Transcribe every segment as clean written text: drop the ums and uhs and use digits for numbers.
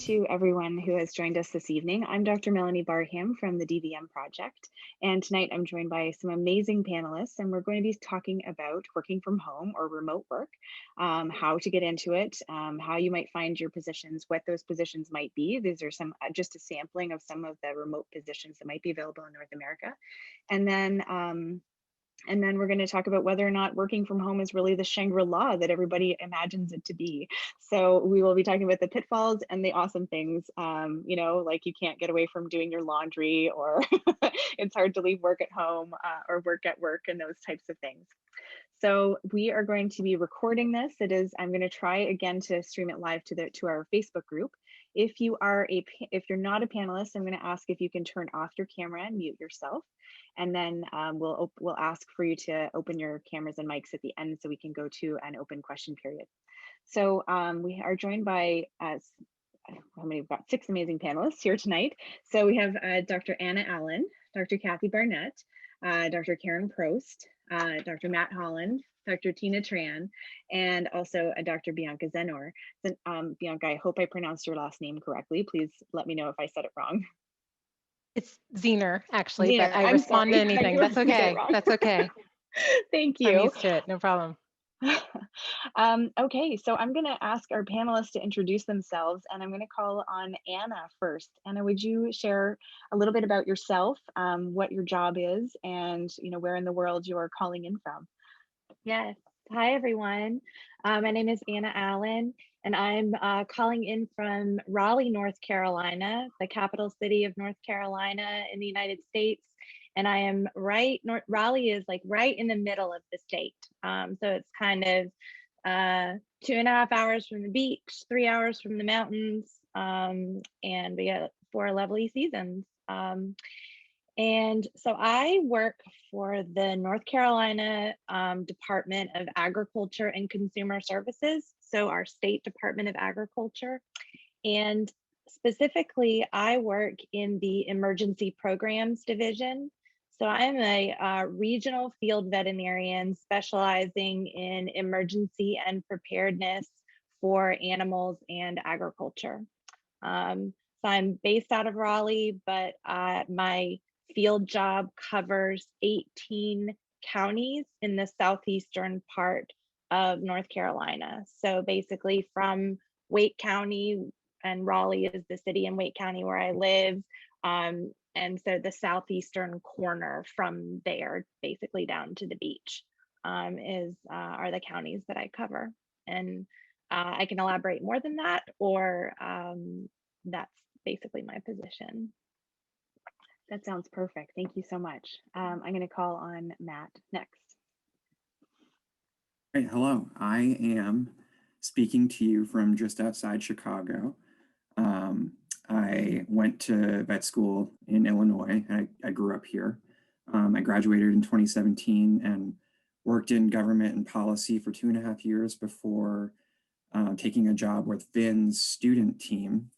to everyone who has joined us this evening. I'm Dr. Melanie Barham from the DVM Project, and tonight I'm joined by some amazing panelists, and we're going to be talking about working from home or remote work, how to get into it, how you might find your positions, what those positions might be. These are some just a sampling of some of the remote positions that might be available in North America, and then we're going to talk about whether or not working from home is really the Shangri-La that everybody imagines it to be. So we will be talking about the pitfalls and the awesome things, like you can't get away from doing your laundry, or it's hard to leave work at home or work at work, and those types of things. So we are going to be recording this. I'm going to try again to stream it live to our Facebook group. If you're not a panelist, I'm going to ask if you can turn off your camera and mute yourself. And then we'll ask for you to open your cameras and mics at the end so we can go to an open question period. So we are joined by we've got 6 amazing panelists here tonight. So we have Dr. Anna Allen, Dr. Kathy Barnett, Dr. Karen Prost, Dr. Matt Holland, Dr. Tina Tran, and also Dr. Bianca Zenor. Bianca, I hope I pronounced your last name correctly. Please let me know if I said it wrong. It's Zener, actually, Zener, but I respond to anything. That's okay. That's okay. Thank you. I'm used to it. No problem. Okay, so I'm going to ask our panelists to introduce themselves, and I'm going to call on Anna first. Anna, would you share a little bit about yourself, what your job is, and where in the world you are calling in from? Yes. Hi, everyone. My name is Anna Allen, and I'm calling in from Raleigh, North Carolina, the capital city of North Carolina in the United States. And I am Raleigh is like right in the middle of the state. So it's kind of 2.5 hours from the beach, 3 hours from the mountains, and we get 4 lovely seasons. And so I work for the North Carolina Department of Agriculture and Consumer Services, so our state Department of Agriculture. And specifically, I work in the Emergency Programs Division. So I'm a regional field veterinarian specializing in emergency and preparedness for animals and agriculture. So I'm based out of Raleigh, but my field job covers 18 counties in the southeastern part of North Carolina. So basically from Wake County, and Raleigh is the city in Wake County where I live. And so the southeastern corner from there, basically down to the beach, are the counties that I cover. And I can elaborate more than that, or that's basically my position. That sounds perfect. Thank you so much. I'm going to call on Matt next. Hey, hello. I am speaking to you from just outside Chicago. I went to vet school in Illinois. I grew up here. I graduated in 2017 and worked in government and policy for 2.5 years before taking a job with Vin's student team.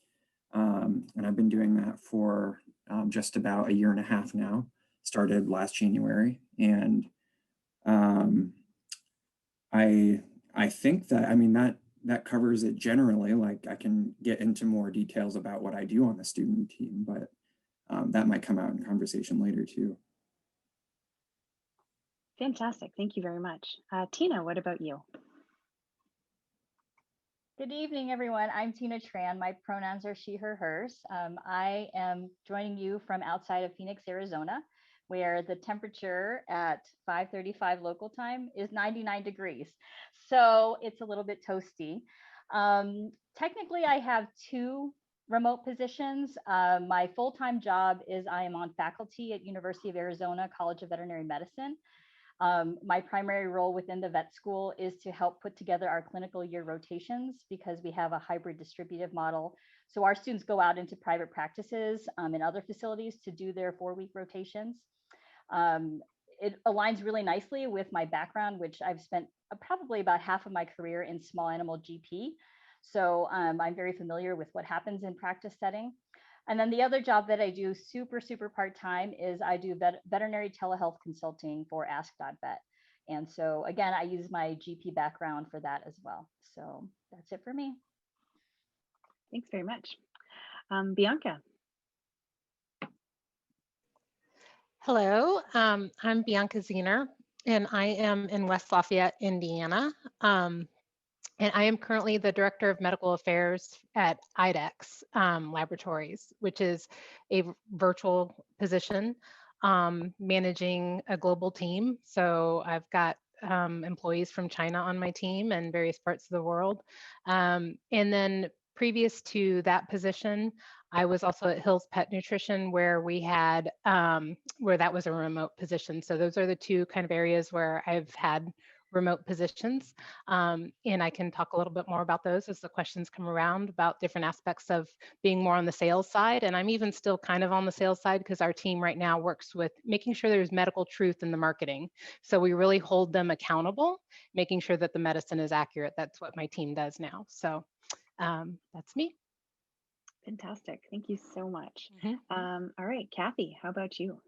And I've been doing that for just about 1.5 years now. Started last January. And I think that, that covers it generally. Like, I can get into more details about what I do on the student team, but that might come out in conversation later too. Fantastic. Thank you very much. Tina, what about you? Good evening, everyone. I'm Tina Tran. My pronouns are she, her, hers. I am joining you from outside of Phoenix, Arizona, where the temperature at 5:35 local time is 99 degrees. So it's a little bit toasty. Technically, I have 2 remote positions. My full-time job is I am on faculty at University of Arizona College of Veterinary Medicine. My primary role within the vet school is to help put together our clinical year rotations, because we have a hybrid distributive model. So our students go out into private practices and other facilities to do their 4-week rotations. It aligns really nicely with my background, which I've spent probably about half of my career in small animal GP. So I'm very familiar with what happens in practice setting. And then the other job that I do super part-time is I do veterinary telehealth consulting for Ask.vet. And so again, I use my GP background for that as well. So that's it for me. Thanks very much. Bianca. Hello, I'm Bianca Ziener, and I am in West Lafayette, Indiana. And I am currently the Director of Medical Affairs at IDEX Laboratories, which is a virtual position managing a global team. So I've got employees from China on my team and various parts of the world. And then previous to that position, I was also at Hills Pet Nutrition, where we had, where that was a remote position. So those are the two kind of areas where I've had remote positions. And I can talk a little bit more about those as the questions come around about different aspects of being more on the sales side. And I'm even still kind of on the sales side because our team right now works with making sure there's medical truth in the marketing. So we really hold them accountable, making sure that the medicine is accurate. That's what my team does now. So that's me. Fantastic. Thank you so much. Mm-hmm. All right, Kathy, how about you?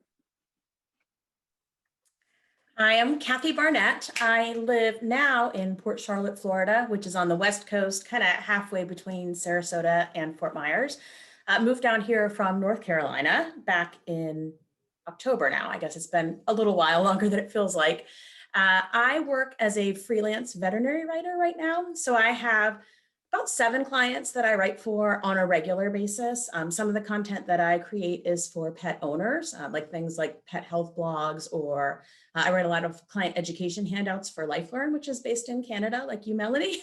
I am Kathy Barnett. I live now in Port Charlotte, Florida, which is on the West Coast, kind of halfway between Sarasota and Fort Myers. Moved down here from North Carolina back in October now. I guess it's been a little while, longer than it feels like. I work as a freelance veterinary writer right now. So I have about 7 clients that I write for on a regular basis. Some of the content that I create is for pet owners, like things like pet health blogs, or I write a lot of client education handouts for LifeLearn, which is based in Canada, like you, Melanie.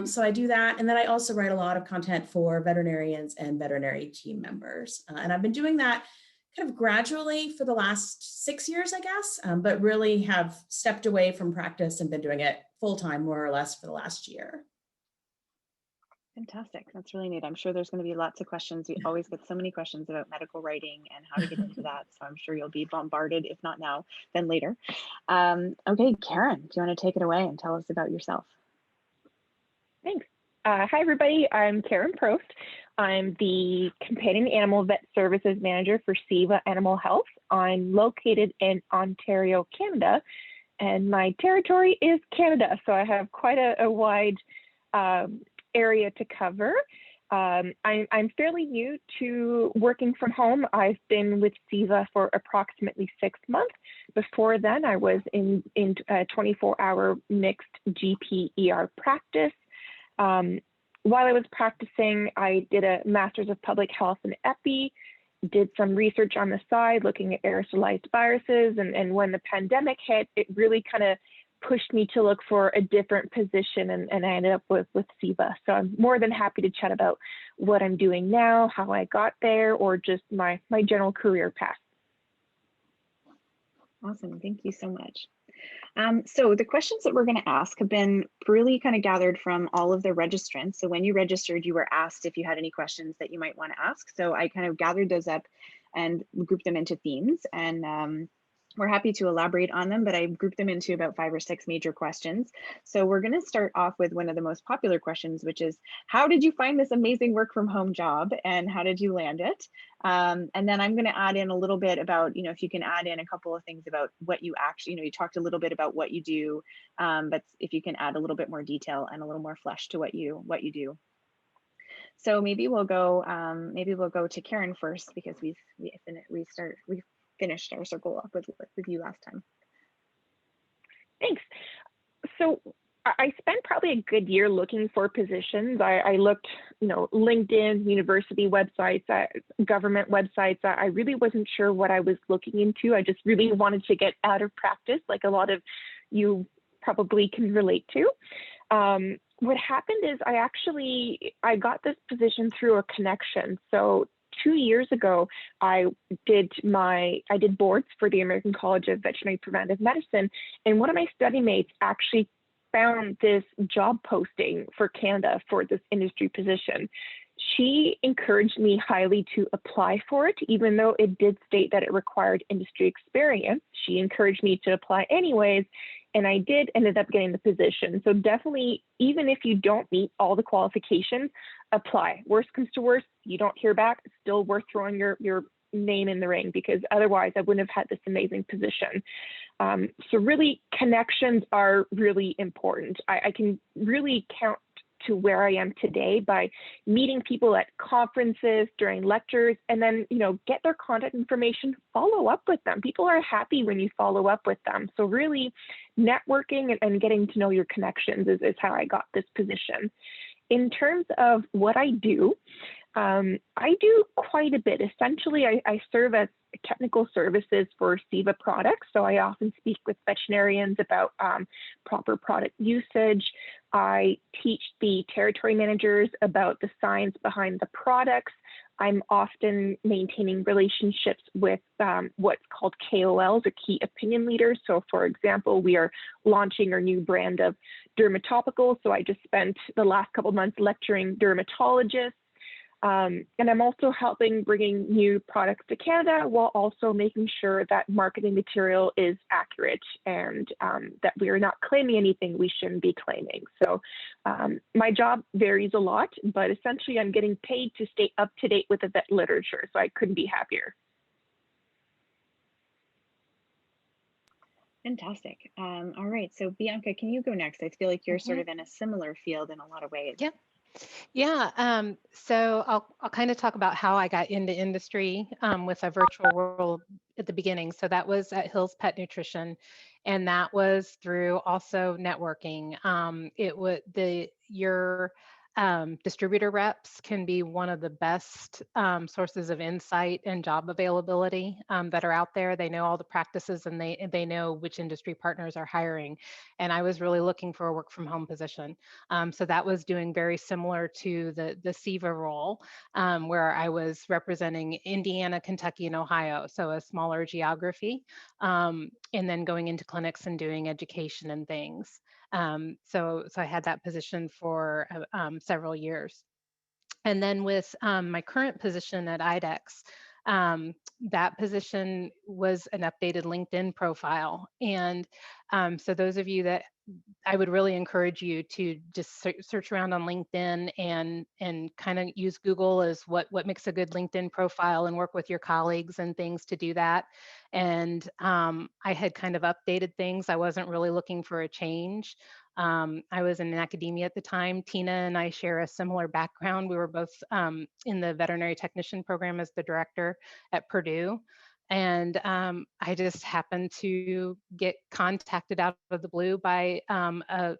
So I do that. And then I also write a lot of content for veterinarians and veterinary team members. And I've been doing that kind of gradually for the last 6 years, I guess, but really have stepped away from practice and been doing it full time, more or less, for the last year. Fantastic. That's really neat. I'm sure there's going to be lots of questions. We always get so many questions about medical writing and how to get into that. So I'm sure you'll be bombarded, if not now, then later. Okay, Karen, do you want to take it away and tell us about yourself? Thanks. Hi, everybody. I'm Karen Prost. I'm the Companion Animal Vet Services Manager for SIVA Animal Health. I'm located in Ontario, Canada, and my territory is Canada. So I have quite a wide area to cover. I'm fairly new to working from home. I've been with SIVA for approximately 6 months. Before then, I was in a 24-hour mixed GP ER practice. While I was practicing, I did a Master's of Public Health in Epi, did some research on the side looking at aerosolized viruses. And when the pandemic hit, it really kind of pushed me to look for a different position, and I ended up with SIVA. So I'm more than happy to chat about what I'm doing now, how I got there, or just my general career path. Awesome. Thank you so much. So the questions that we're going to ask have been really kind of gathered from all of the registrants. So when you registered, you were asked if you had any questions that you might want to ask. So I kind of gathered those up and grouped them into themes, and we're happy to elaborate on them, but I grouped them into about 5 or 6 major questions. So we're going to start off with one of the most popular questions, which is, how did you find this amazing work from home job and how did you land it? And then I'm going to add in a little bit about, if you can add in a couple of things about what you actually, you talked a little bit about what you do, but if you can add a little bit more detail and a little more flesh to what you do. So maybe we'll go to Karen first, because we finished our circle up with you last time. Thanks. So I spent probably a good year looking for positions. I looked, LinkedIn, university websites, government websites. I really wasn't sure what I was looking into. I just really wanted to get out of practice, like a lot of you probably can relate to. What happened is I got this position through a connection. So 2 years ago, I did boards for the American College of Veterinary Preventive Medicine, and one of my study mates actually found this job posting for Canada for this industry position. She encouraged me highly to apply for it, even though it did state that it required industry experience. She encouraged me to apply anyways, and I ended up getting the position. So definitely, even if you don't meet all the qualifications, apply. Worst comes to worst, you don't hear back, it's still worth throwing your name in the ring, because otherwise I wouldn't have had this amazing position. So really, connections are really important. I can really count to where I am today by meeting people at conferences, during lectures, and then, get their contact information, follow up with them. People are happy when you follow up with them. So really networking and getting to know your connections is how I got this position. In terms of what I do quite a bit. Essentially, I serve as technical services for SIVA products. So I often speak with veterinarians about proper product usage. I teach the territory managers about the science behind the products. I'm often maintaining relationships with what's called KOLs, or key opinion leaders. So for example, we are launching our new brand of dermatopicals. So I just spent the last couple months lecturing dermatologists. And I'm also helping bringing new products to Canada while also making sure that marketing material is accurate and that we are not claiming anything we shouldn't be claiming. So my job varies a lot, but essentially I'm getting paid to stay up to date with the vet literature, so I couldn't be happier. Fantastic. All right, so Bianca, can you go next? I feel like you're sort of in a similar field in a lot of ways. Yep. Yeah, so I'll kind of talk about how I got into industry with a virtual role at the beginning. So that was at Hills Pet Nutrition, and that was through also networking. Your distributor reps can be one of the best sources of insight and job availability that are out there. They know all the practices, and they know which industry partners are hiring. And I was really looking for a work from home position. So that was doing very similar to the SIVA role, where I was representing Indiana, Kentucky, and Ohio, so a smaller geography, and then going into clinics and doing education and things. So I had that position for several years. And then with my current position at IDEX, that position was an updated LinkedIn profile. And so those of you that I would really encourage you to just search around on LinkedIn and kind of use Google as what makes a good LinkedIn profile, and work with your colleagues and things to do that. And I had kind of updated things. I wasn't really looking for a change. I was in academia at the time. Tina and I share a similar background. We were both in the veterinary technician program as the director at Purdue. And I just happened to get contacted out of the blue by a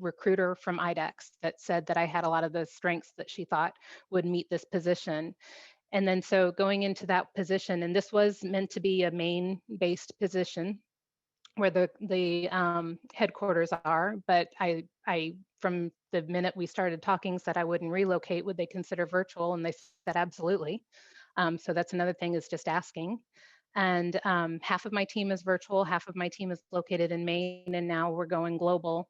recruiter from IDEX that said that I had a lot of the strengths that she thought would meet this position. And then so going into that position, and this was meant to be a Maine-based position where the headquarters are, but I from the minute we started talking said I wouldn't relocate. Would they consider virtual? And they said absolutely. So that's another thing, is just asking. And half of my team is virtual, half of my team is located in Maine, and now we're going global.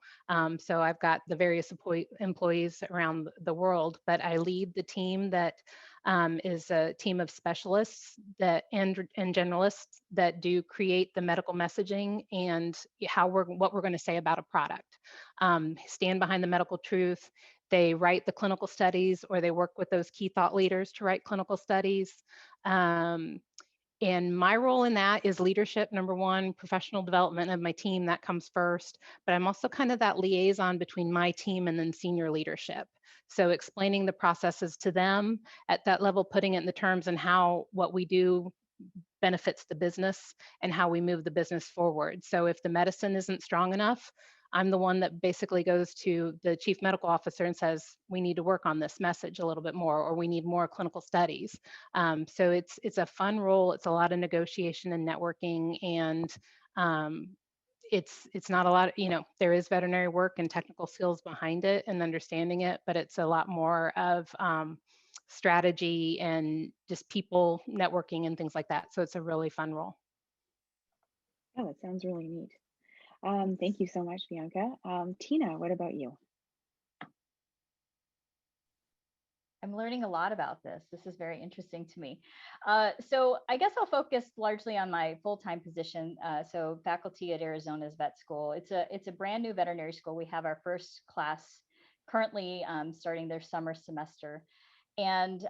So I've got the various employees around the world, but I lead the team that is a team of specialists and generalists that do create the medical messaging and what we're going to say about a product. Stand behind the medical truth. They write the clinical studies, or they work with those key thought leaders to write clinical studies. And my role in that is leadership, number one, professional development of my team, that comes first. But I'm also kind of that liaison between my team and then senior leadership. So explaining the processes to them at that level, putting it in the terms and how what we do benefits the business and how we move the business forward. So if the medicine isn't strong enough, I'm the one that basically goes to the chief medical officer and says, we need to work on this message a little bit more, or we need more clinical studies. So it's a fun role. It's a lot of negotiation and networking, and it's not a lot, there is veterinary work and technical skills behind it and understanding it, but it's a lot more of strategy and just people networking and things like that. So it's a really fun role. Oh, it sounds really neat. Thank you so much, Bianca. Tina, what about you? I'm learning a lot about this. This is very interesting to me. So I guess I'll focus largely on my full-time position. So faculty at Arizona's vet school. It's a brand new veterinary school. We have our first class currently starting their summer semester. And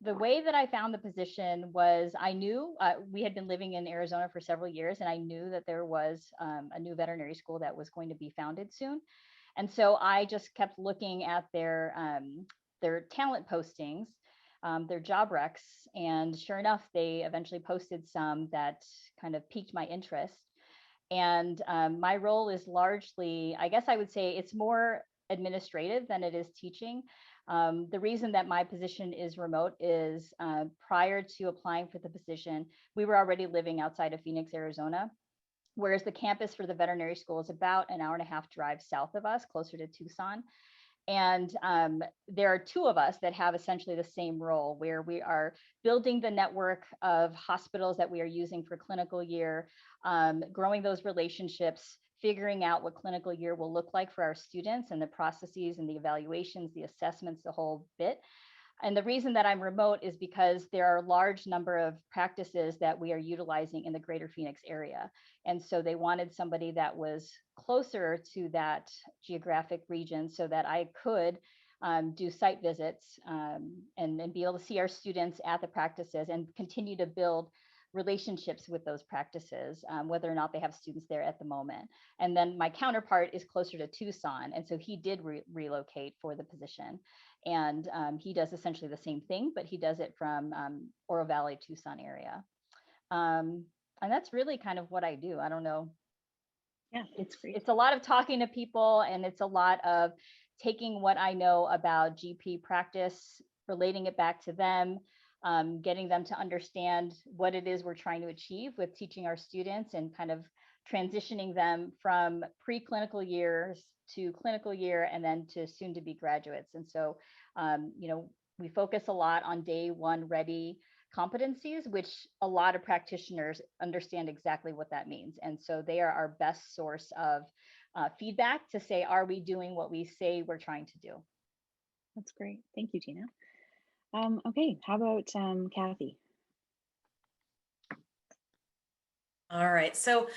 the way that I found the position was I knew we had been living in Arizona for several years, and I knew that there was a new veterinary school that was going to be founded soon. And so I just kept looking at their talent postings, their job recs, and sure enough, they eventually posted some that kind of piqued my interest. And my role is largely, I guess I would say it's more administrative than it is teaching. The reason that my position is remote is prior to applying for the position, we were already living outside of Phoenix, Arizona, whereas the campus for the veterinary school is about an hour and a half drive south of us, closer to Tucson. And there are two of us that have essentially the same role, where we are building the network of hospitals that we are using for clinical year, growing those relationships, figuring out what clinical year will look like for our students and the processes and the evaluations, the assessments, the whole bit. And the reason that I'm remote is because there are a large number of practices that we are utilizing in the greater Phoenix area. And so they wanted somebody that was closer to that geographic region so that I could do site visits and be able to see our students at the practices and continue to build relationships with those practices, whether or not they have students there at the moment. And then my counterpart is closer to Tucson. And so he did relocate for the position. And he does essentially the same thing, but he does it from Oro Valley, Tucson area. And that's really kind of what I do. I don't know. Yeah, it's great. It's a lot of talking to people, and it's a lot of taking what I know about GP practice, relating it back to them, getting them to understand what it is we're trying to achieve with teaching our students, and kind of transitioning them from preclinical years to clinical year and then to soon to be graduates. And so, we focus a lot on day one ready competencies, which a lot of practitioners understand exactly what that means. And so they are our best source of feedback to say, are we doing what we say we're trying to do? That's great. Thank you, Tina. Okay, how about Kathy? All right. So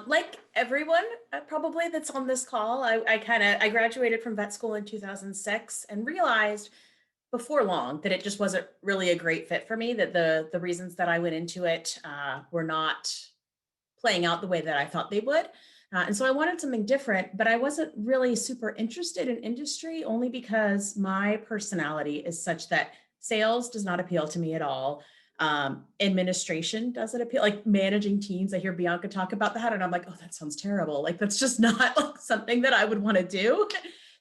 like everyone probably that's on this call, I graduated from vet school in 2006 and realized before long that it just wasn't really a great fit for me, that the reasons that I went into it were not playing out the way that I thought they would. And so I wanted something different, but I wasn't really super interested in industry, only because my personality is such that sales does not appeal to me at all. Administration doesn't appeal, like managing teams. I hear Bianca talk about that and I'm like, oh, that sounds terrible. Like, that's just not like something that I would want to do.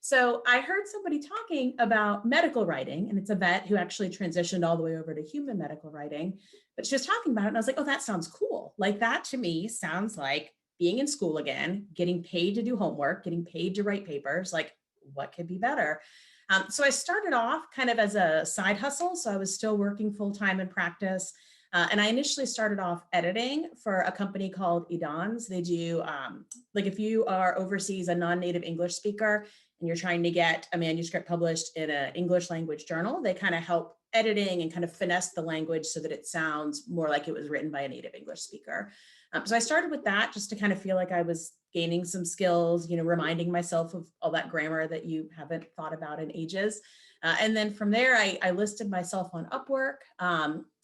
So I heard somebody talking about medical writing, and it's a vet who actually transitioned all the way over to human medical writing, but she was talking about it and I was like, oh, that sounds cool. Like, that to me sounds like being in school again, getting paid to do homework, getting paid to write papers. Like, what could be better? So I started off kind of as a side hustle. So I was still working full-time in practice. And I initially started off editing for a company called Edons. They do, like, if you are overseas, a non-native English speaker, and you're trying to get a manuscript published in an English language journal, they kind of help editing and kind of finesse the language so that it sounds more like it was written by a native English speaker. So I started with that just to kind of feel like I was gaining some skills, reminding myself of all that grammar that you haven't thought about in ages. And then from there, I listed myself on Upwork.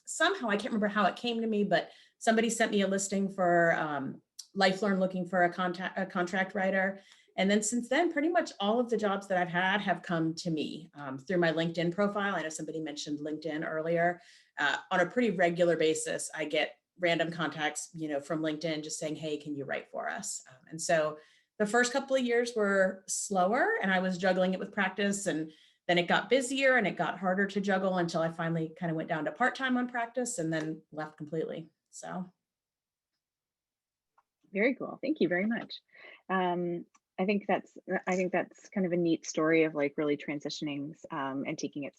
Somehow, I can't remember how it came to me, but somebody sent me a listing for LifeLearn looking for a contract writer. And then since then, pretty much all of the jobs that I've had have come to me through my LinkedIn profile. I know somebody mentioned LinkedIn earlier. On a pretty regular basis, I get random contacts, from LinkedIn just saying, hey, can you write for us? And so the first couple of years were slower and I was juggling it with practice, and then it got busier and it got harder to juggle until I finally kind of went down to part-time on practice and then left completely. So. Very cool. Thank you very much. I think that's kind of a neat story of like really transitioning and taking it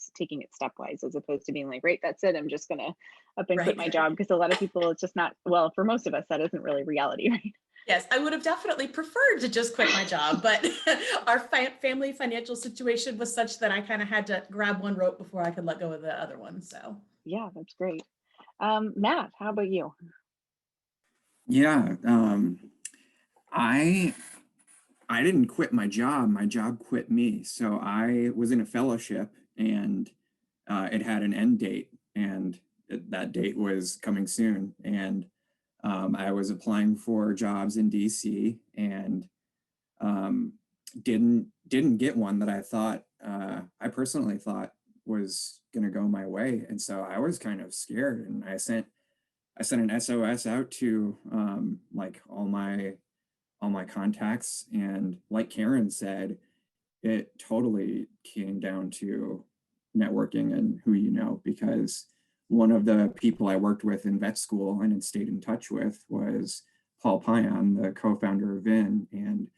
stepwise, as opposed to being like, right, that's it, I'm just gonna up and quit my job, because a lot of people, it's just not, well, for most of us, that isn't really reality, right? Yes, I would have definitely preferred to just quit my job, but our family financial situation was such that I kind of had to grab one rope before I could let go of the other one. So yeah, that's great. Matt, how about you? Yeah, I didn't quit my job quit me. So I was in a fellowship, and it had an end date, and that date was coming soon. And I was applying for jobs in DC, and didn't get one that I thought, I personally thought was going to go my way. And so I was kind of scared, and I sent an SOS out to like all my contacts. And like Karen said, it totally came down to networking and who you know, because one of the people I worked with in vet school and stayed in touch with was Paul Payan, the co-founder of VIN. And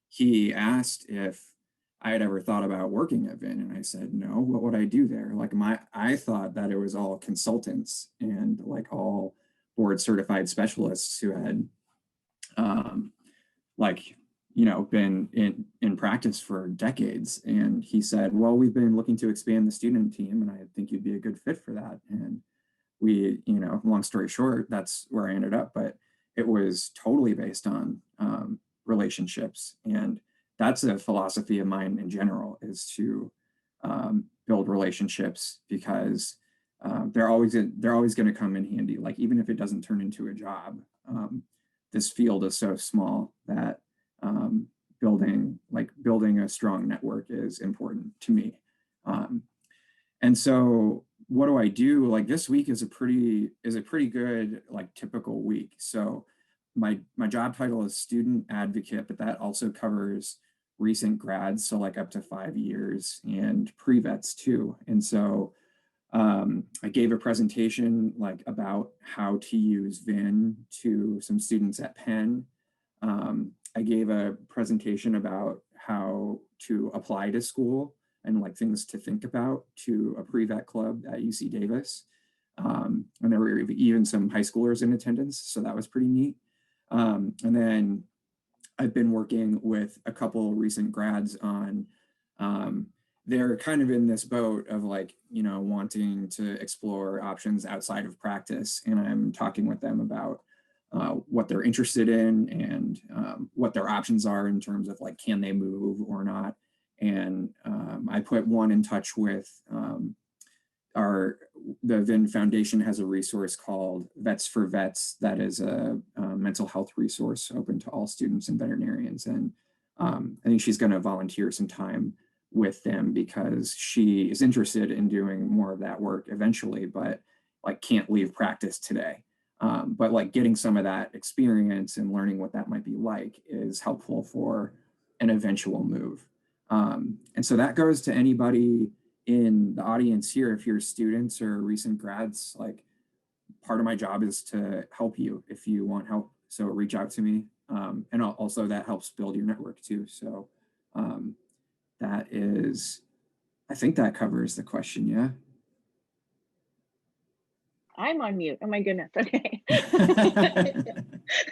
he asked if I had ever thought about working at VIN. And I said, no, what would I do there? Like I thought that it was all consultants and like all board certified specialists who had like, you know, been in practice for decades. And he said, well, we've been looking to expand the student team, and I think you'd be a good fit for that. And we, you know, long story short, that's where I ended up. But it was totally based on relationships. And that's a philosophy of mine in general, is to build relationships, because they're always going to come in handy. Like, even if it doesn't turn into a job, this field is so small that building a strong network is important to me. And so what do I do? Like, this week is a pretty good, like, typical week. So my job title is student advocate, but that also covers recent grads, so like up to 5 years, and pre-vets too. And so I gave a presentation like about how to use VIN to some students at Penn. I gave a presentation about how to apply to school and like things to think about to a pre-vet club at UC Davis. And there were even some high schoolers in attendance, so that was pretty neat. And then I've been working with a couple recent grads on, they're kind of in this boat of like, you know, wanting to explore options outside of practice. And I'm talking with them about what they're interested in, and what their options are in terms of like, can they move or not? And I put one in touch with the VIN Foundation has a resource called Vets for Vets that is a mental health resource open to all students and veterinarians. And I think she's going to volunteer some time with them, because she is interested in doing more of that work eventually, but like can't leave practice today. But like getting some of that experience and learning what that might be like is helpful for an eventual move. And so that goes to anybody in the audience here. If you're students or recent grads, like, part of my job is to help you if you want help. So reach out to me. And also that helps build your network too. So that is, I think that covers the question. Yeah. I'm on mute. Oh my goodness. Okay.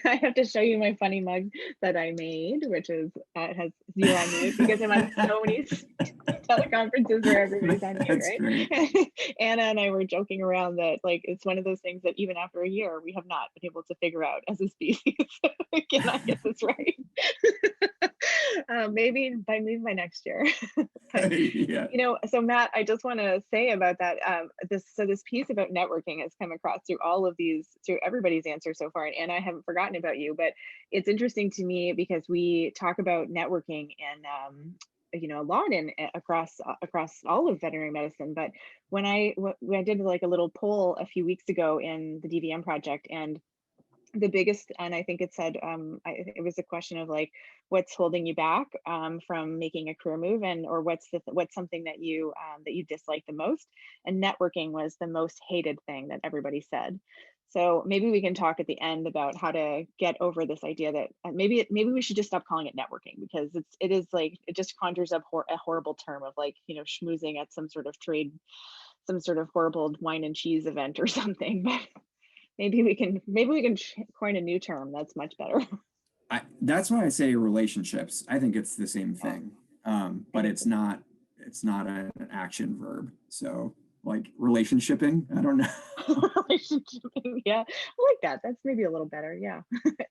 I have to show you my funny mug that I made, which is has 0 on mute, because I'm on so many teleconferences where everybody's on mute, right? Anna and I were joking around that like it's one of those things that even after a year we have not been able to figure out as a species. Can I get this right? Maybe by next year. But, Yeah. you know, so Matt, I just want to say about that, this piece about networking has come across through all of these, through everybody's answer so far, and I haven't forgotten about you. But it's interesting to me because we talk about networking and you know, a lot in across all of veterinary medicine. But when I did like a little poll a few weeks ago in the DVM project, and the biggest, and I think it said it was a question of like, what's holding you back from making a career move, and or what's something that you dislike the most, and networking was the most hated thing that everybody said. So maybe we can talk at the end about how to get over this idea that maybe we should just stop calling it networking, because it is like, it just conjures up a horrible term of like, you know, schmoozing at some sort of trade, some sort of horrible wine and cheese event or something. But maybe we can coin a new term that's much better. That's why I say relationships. I think it's the same thing, but it's not an action verb. So like relationshiping, I don't know. Relationshiping, yeah, I like that. That's maybe a little better. Yeah.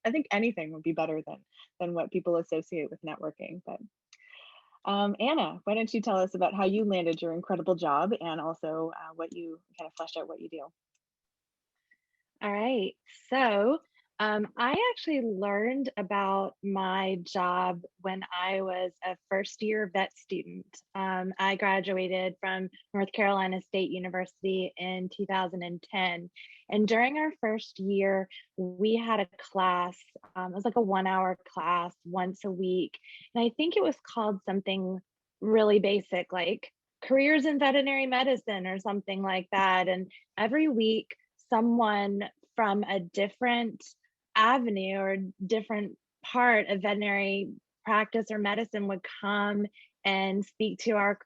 I think anything would be better than what people associate with networking. But Anna, why don't you tell us about how you landed your incredible job, and also what you kind of fleshed out what you do. All right. So I actually learned about my job when I was a first year vet student. I graduated from North Carolina State University in 2010. And during our first year, we had a class, it was like a 1 hour class once a week. And I think it was called something really basic, like careers in veterinary medicine or something like that. And every week, someone from a different avenue or different part of veterinary practice or medicine would come and speak to our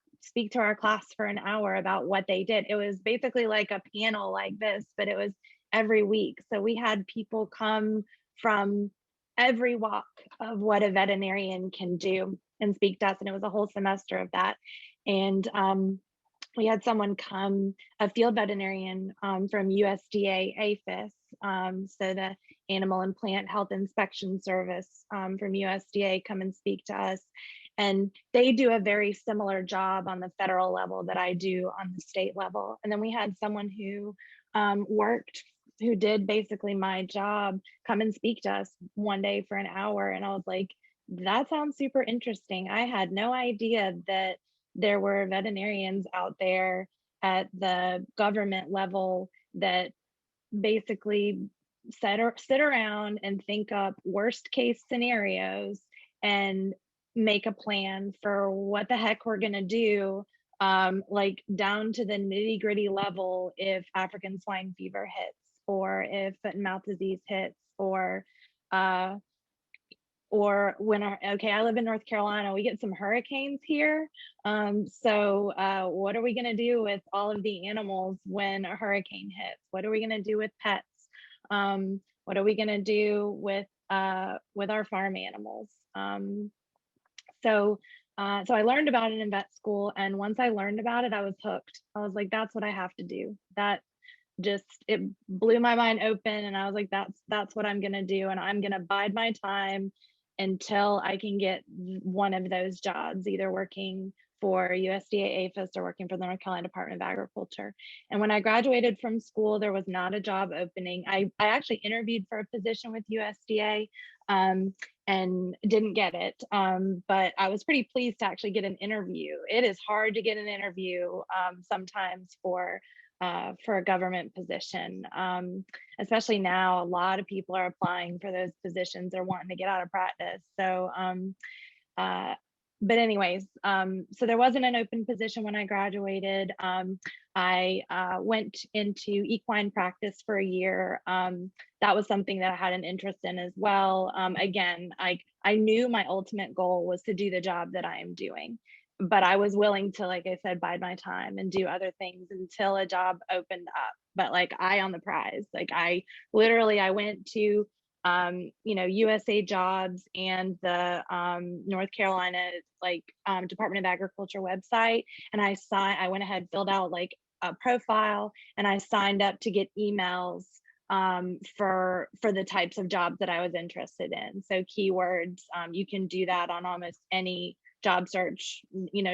class for an hour about what they did. It was basically like a panel like this, but it was every week. So we had people come from every walk of what a veterinarian can do and speak to us. And it was a whole semester of that. And we had someone come, a field veterinarian from USDA APHIS, so the Animal and Plant Health Inspection Service from USDA, come and speak to us. And they do a very similar job on the federal level that I do on the state level. And then we had someone who who did basically my job, come and speak to us one day for an hour. And I was like, that sounds super interesting. I had no idea that there were veterinarians out there at the government level that basically sit around and think up worst case scenarios and make a plan for what the heck we're going to do, like down to the nitty gritty level if African swine fever hits, or if foot and mouth disease hits, uh, or when I live in North Carolina, we get some hurricanes here. So what are we going to do with all of the animals when a hurricane hits? What are we going to do with pets? What are we going to do with our farm animals? So I learned about it in vet school, and once I learned about it, I was hooked. I was like, that's what I have to do. It blew my mind open, and I was like, that's what I'm going to do, and I'm going to bide my time until I can get one of those jobs, either working for USDA APHIS or working for the North Carolina Department of Agriculture. And when I graduated from school, there was not a job opening. I actually interviewed for a position with USDA and didn't get it. But I was pretty pleased to actually get an interview. It is hard to get an interview sometimes for a government position, especially now. A lot of people are applying for those positions. They're wanting to get out of practice. So, but anyways, so there wasn't an open position when I graduated. I went into equine practice for a year. That was something that I had an interest in as well. Again, I knew my ultimate goal was to do the job that I am doing, but I was willing to, like I said, bide my time and do other things until a job opened up. But like eye on the prize, like I went to USA Jobs and the North Carolina Department of Agriculture website, and I went ahead, filled out like a profile, and I signed up to get emails for the types of jobs that I was interested in. So keywords, you can do that on almost any job search,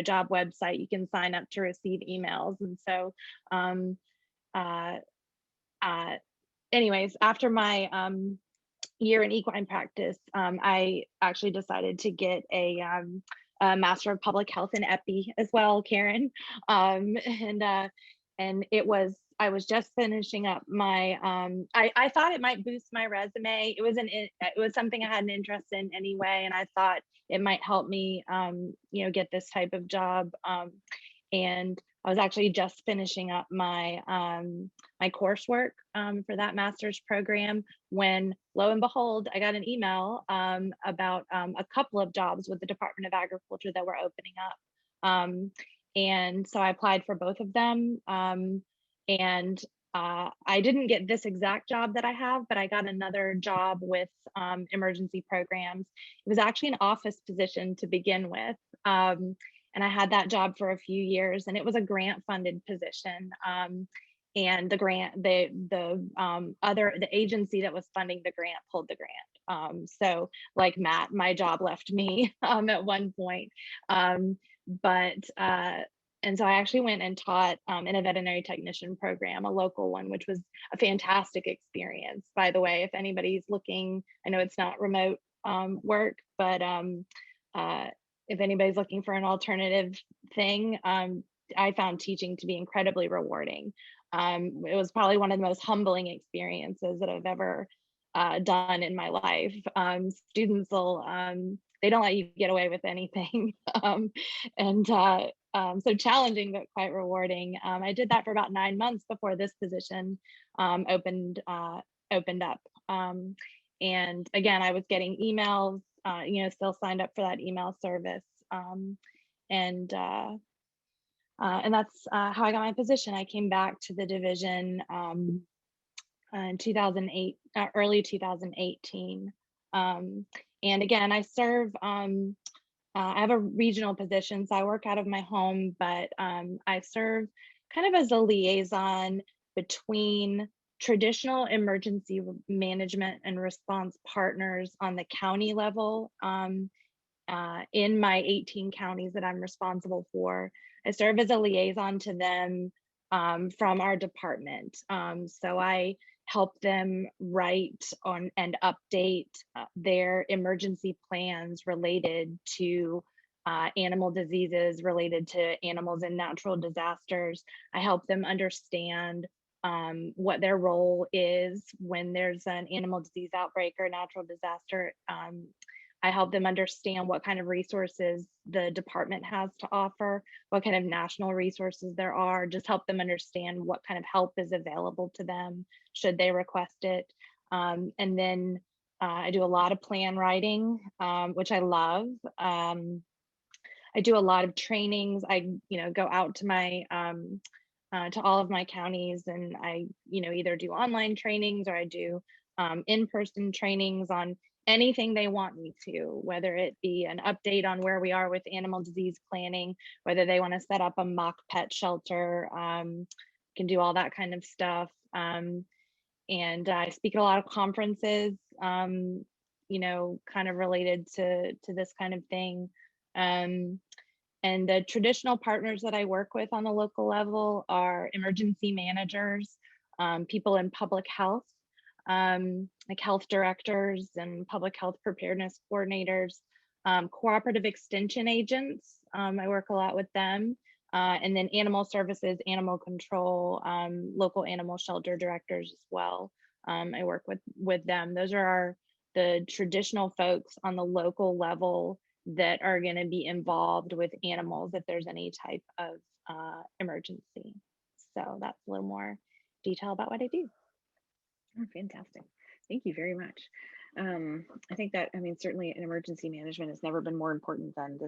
job website. You can sign up to receive emails. And so anyways, after my year in equine practice, I actually decided to get a Master of Public Health in Epi as well, Karen. And I was just finishing up my, I thought it might boost my resume. It was something I had an interest in anyway, and I thought it might help me, get this type of job. And I was actually just finishing up my my coursework for that master's program when, lo and behold, I got an email about a couple of jobs with the Department of Agriculture that were opening up. And so I applied for both of them. And I didn't get this exact job that I have, but I got another job with emergency programs. It was actually an office position to begin with. And I had that job for a few years, and it was a grant funded position. And the agency that was funding the grant pulled the grant. So like Matt, my job left me at one point. But And so I actually went and taught in a veterinary technician program, a local one, which was a fantastic experience. By the way, if anybody's looking, I know it's not remote work, but if anybody's looking for an alternative thing, I found teaching to be incredibly rewarding. It was probably one of the most humbling experiences that I've ever done in my life. Students will, they don't let you get away with anything. And so challenging, but quite rewarding. I did that for about 9 months before this position opened up. And again, I was getting emails, still signed up for that email service. And that's how I got my position. I came back to the division in 2008, early 2018. And again, I serve, I have a regional position, so I work out of my home, but I serve kind of as a liaison between traditional emergency management and response partners on the county level in my 18 counties that I'm responsible for. I serve as a liaison to them from our department. So I help them write on and update their emergency plans related to animal diseases, related to animals and natural disasters. I help them understand what their role is when there's an animal disease outbreak or natural disaster. I help them understand what kind of resources the department has to offer, what kind of national resources there are, just help them understand what kind of help is available to them should they request it. And then I do a lot of plan writing, which I love. I do a lot of trainings. I, go out to my to all of my counties, and I, either do online trainings or I do in-person trainings on anything they want me to, whether it be an update on where we are with animal disease planning, whether they want to set up a mock pet shelter, can do all that kind of stuff. And I speak at a lot of conferences, kind of related to this kind of thing. And the traditional partners that I work with on the local level are emergency managers, people in public health, like health directors and public health preparedness coordinators, cooperative extension agents. I work a lot with them. And then animal services, animal control, local animal shelter directors as well. I work with them. Those are the traditional folks on the local level that are going to be involved with animals if there's any type of emergency. So that's a little more detail about what I do. Oh, fantastic. Thank you very much. I think that, certainly an emergency management has never been more important than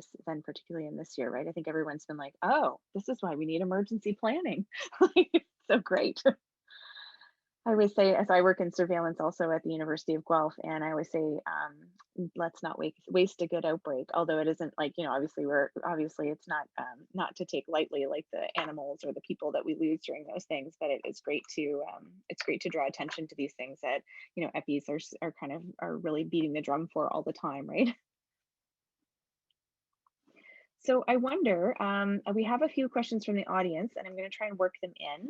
particularly in this year, right? I think everyone's been like, oh, this is why we need emergency planning. So great. I always say, as I work in surveillance also at the University of Guelph, and I always say, let's not waste a good outbreak. Although it isn't like, obviously it's not to take lightly, like the animals or the people that we lose during those things. But it's great to draw attention to these things that EPIs are really beating the drum for all the time, right? So I wonder, we have a few questions from the audience, and I'm going to try and work them in.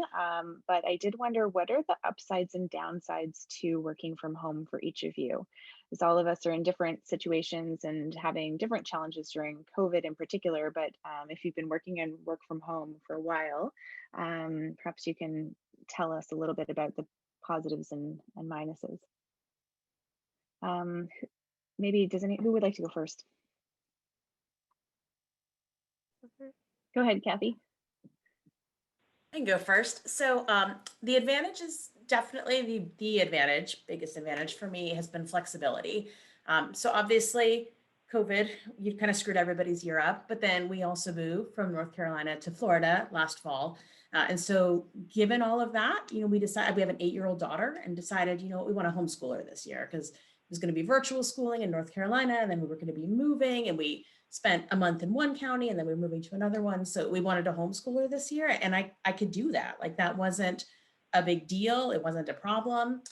But I did wonder, what are the upsides and downsides to working from home for each of you? As all of us are in different situations and having different challenges during COVID in particular, but if you've been working and work from home for a while, perhaps you can tell us a little bit about the positives and minuses. Maybe who would like to go first? Go ahead, Kathy. I can go first. So the advantage is definitely biggest advantage for me has been flexibility. So obviously COVID, you kind of screwed everybody's year up, but then we also moved from North Carolina to Florida last fall. And so given all of that, we decided, we have an 8-year-old daughter, and decided, we want to homeschool her this year because it was going to be virtual schooling in North Carolina. And then we were going to be moving, and we spent a month in one county and then we were moving to another one. So we wanted to homeschool her this year, and I could do that. Like, that wasn't a big deal. It wasn't a problem.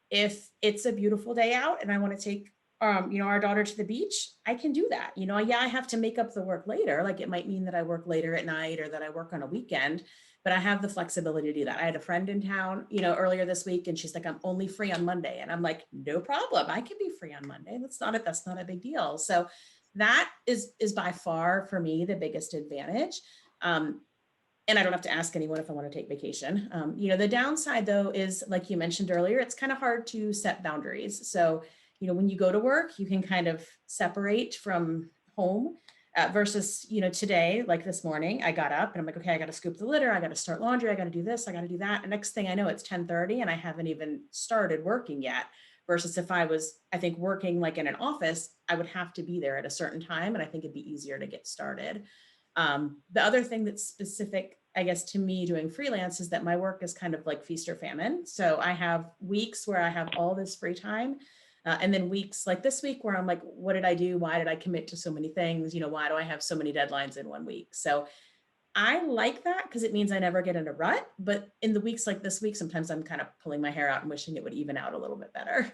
If it's a beautiful day out and I want to take our daughter to the beach, I can do that. Yeah, I have to make up the work later. Like it might mean that I work later at night or that I work on a weekend, but I have the flexibility to do that. I had a friend in town, earlier this week, and she's like, I'm only free on Monday. And I'm like, no problem. I can be free on Monday. That's not a big deal. So that is by far for me the biggest advantage. And I don't have to ask anyone if I want to take vacation. The downside though is, like you mentioned earlier, it's kind of hard to set boundaries. So, when you go to work, you can kind of separate from home versus, today, like this morning, I got up and I'm like, okay, I got to scoop the litter. I got to start laundry. I got to do this. I got to do that. And next thing I know, it's 10:30 and I haven't even started working yet. Versus if I was, I think, working like in an office, I would have to be there at a certain time. And I think it'd be easier to get started. The other thing that's specific, I guess, to me doing freelance is that my work is kind of like feast or famine. So I have weeks where I have all this free time. And then weeks like this week where I'm like, what did I do? Why did I commit to so many things? Why do I have so many deadlines in 1 week? So I like that because it means I never get in a rut. But in the weeks like this week, sometimes I'm kind of pulling my hair out and wishing it would even out a little bit better.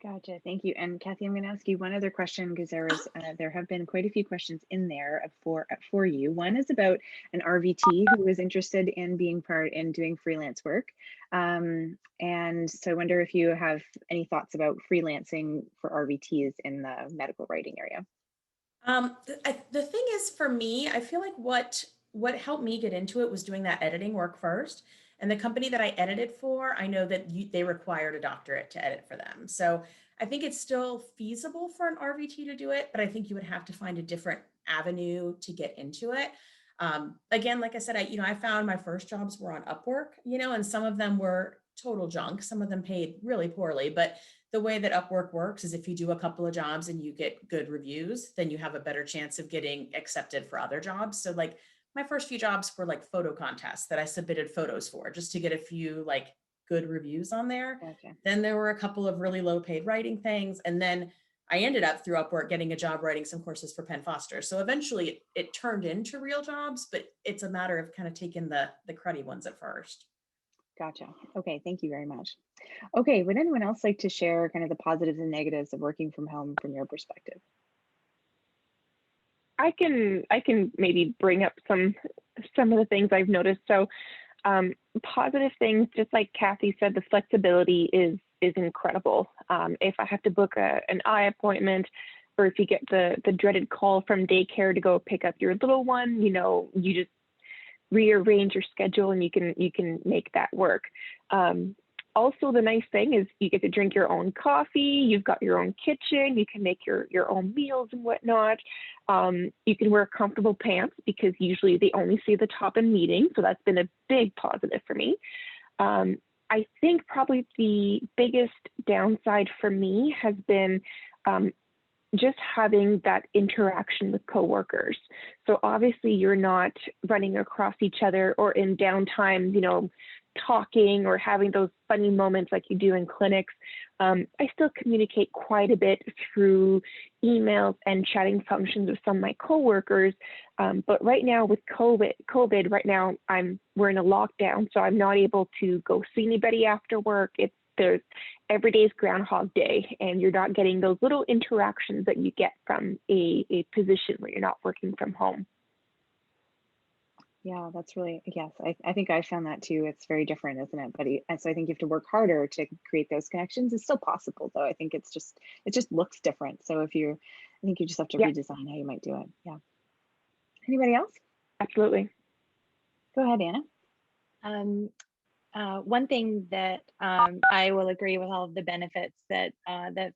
Gotcha. Thank you. And Kathy, I'm going to ask you one other question because there have been quite a few questions in there for you. One is about an RVT who is interested in being part in doing freelance work. And so I wonder if you have any thoughts about freelancing for RVTs in the medical writing area. The thing is, for me, I feel like what helped me get into it was doing that editing work first. And the company that I edited for, I know that they required a doctorate to edit for them. So I think it's still feasible for an RVT to do it, but I think you would have to find a different avenue to get into it. Again, like I said, I found my first jobs were on Upwork, and some of them were total junk. Some of them paid really poorly, but the way that Upwork works is if you do a couple of jobs and you get good reviews, then you have a better chance of getting accepted for other jobs. So like my first few jobs were like photo contests that I submitted photos for just to get a few like good reviews on there. Gotcha. Then there were a couple of really low paid writing things. And then I ended up through Upwork getting a job writing some courses for Penn Foster. So eventually it turned into real jobs, but it's a matter of kind of taking the cruddy ones at first. Gotcha. Okay, thank you very much. Okay, would anyone else like to share kind of the positives and negatives of working from home from your perspective? I can maybe bring up some of the things I've noticed. So positive things, just like Kathy said, the flexibility is incredible. If I have to book an eye appointment, or if you get the dreaded call from daycare to go pick up your little one, you just rearrange your schedule and you can make that work. Also, the nice thing is you get to drink your own coffee. You've got your own kitchen. You can make your own meals and whatnot. You can wear comfortable pants because usually they only see the top in meetings. So that's been a big positive for me. I think probably the biggest downside for me has been just having that interaction with coworkers. So obviously you're not running across each other or in downtime, talking or having those funny moments like you do in clinics. I still communicate quite a bit through emails and chatting functions with some of my coworkers. But right now with COVID, right now we're in a lockdown, so I'm not able to go see anybody after work. There's every day's Groundhog Day, and you're not getting those little interactions that you get from a position where you're not working from home. Yeah, that's really, yes, I think I found that too. It's very different, isn't it? But and so I think you have to work harder to create those connections. It's still possible though. I think it just looks different. So I think you just have to redesign how you might do it. Yeah. Anybody else? Absolutely. Go ahead, Anna. One thing that I will agree with all of the benefits that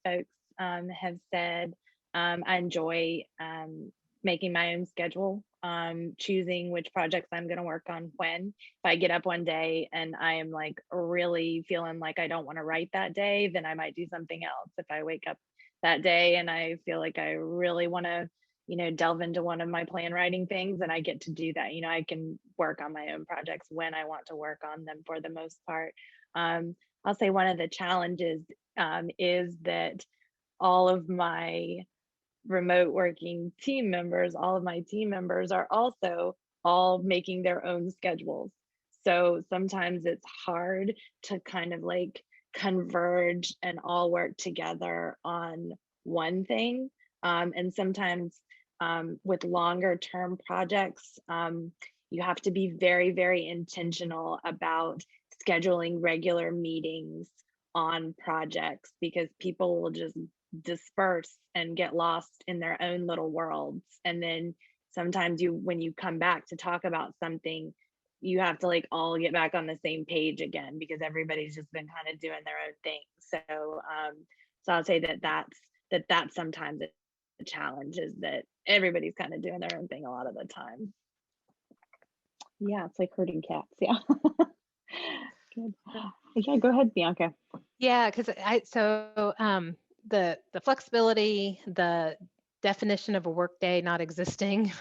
folks have said. I enjoy making my own schedule, choosing which projects I'm going to work on when. If I get up one day and I am like really feeling like I don't want to write that day, then I might do something else. If I wake up that day and I feel like I really want to delve into one of my plan writing things, and I get to do that. I can work on my own projects when I want to work on them for the most part. I'll say one of the challenges is that all of my remote working team members, all of my team members are also all making their own schedules. So sometimes it's hard to kind of like converge and all work together on one thing. And sometimes with longer term projects, you have to be very, very intentional about scheduling regular meetings on projects, because people will just disperse and get lost in their own little worlds. And then sometimes when you come back to talk about something, you have to like all get back on the same page again, because everybody's just been kind of doing their own thing. So I'll say that's sometimes the challenge, is that everybody's kind of doing their own thing a lot of the time. Yeah, it's like herding cats. Yeah. Good. Yeah, go ahead, Bianca. Yeah, because the flexibility, the definition of a workday not existing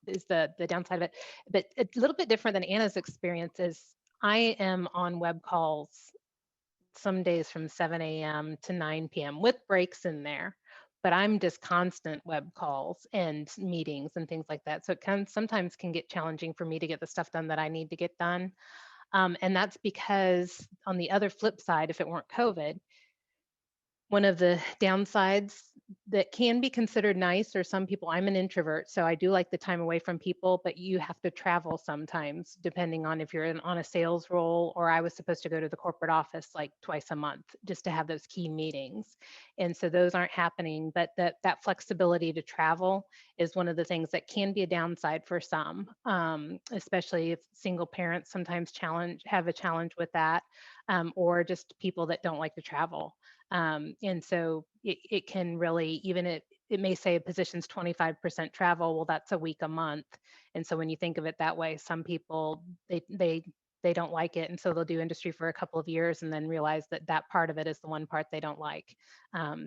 is the downside of it. But a little bit different than Anna's experience is I am on web calls some days from 7 a.m. to 9 p.m. with breaks in there, but I'm just constant web calls and meetings and things like that. So it sometimes can get challenging for me to get the stuff done that I need to get done. And that's because on the other flip side, if it weren't COVID, one of the downsides that can be considered nice, or some people, I'm an introvert, so I do like the time away from people, but you have to travel sometimes, depending on if you're on a sales role, or I was supposed to go to the corporate office like twice a month just to have those key meetings. And so those aren't happening, but that flexibility to travel is one of the things that can be a downside for some, especially if single parents sometimes have a challenge with that, or just people that don't like to travel. And so it can really, even it may say a position's 25% travel, well, that's a week a month. And so when you think of it that way, some people, they don't like it. And so they'll do industry for a couple of years and then realize that that part of it is the one part they don't like.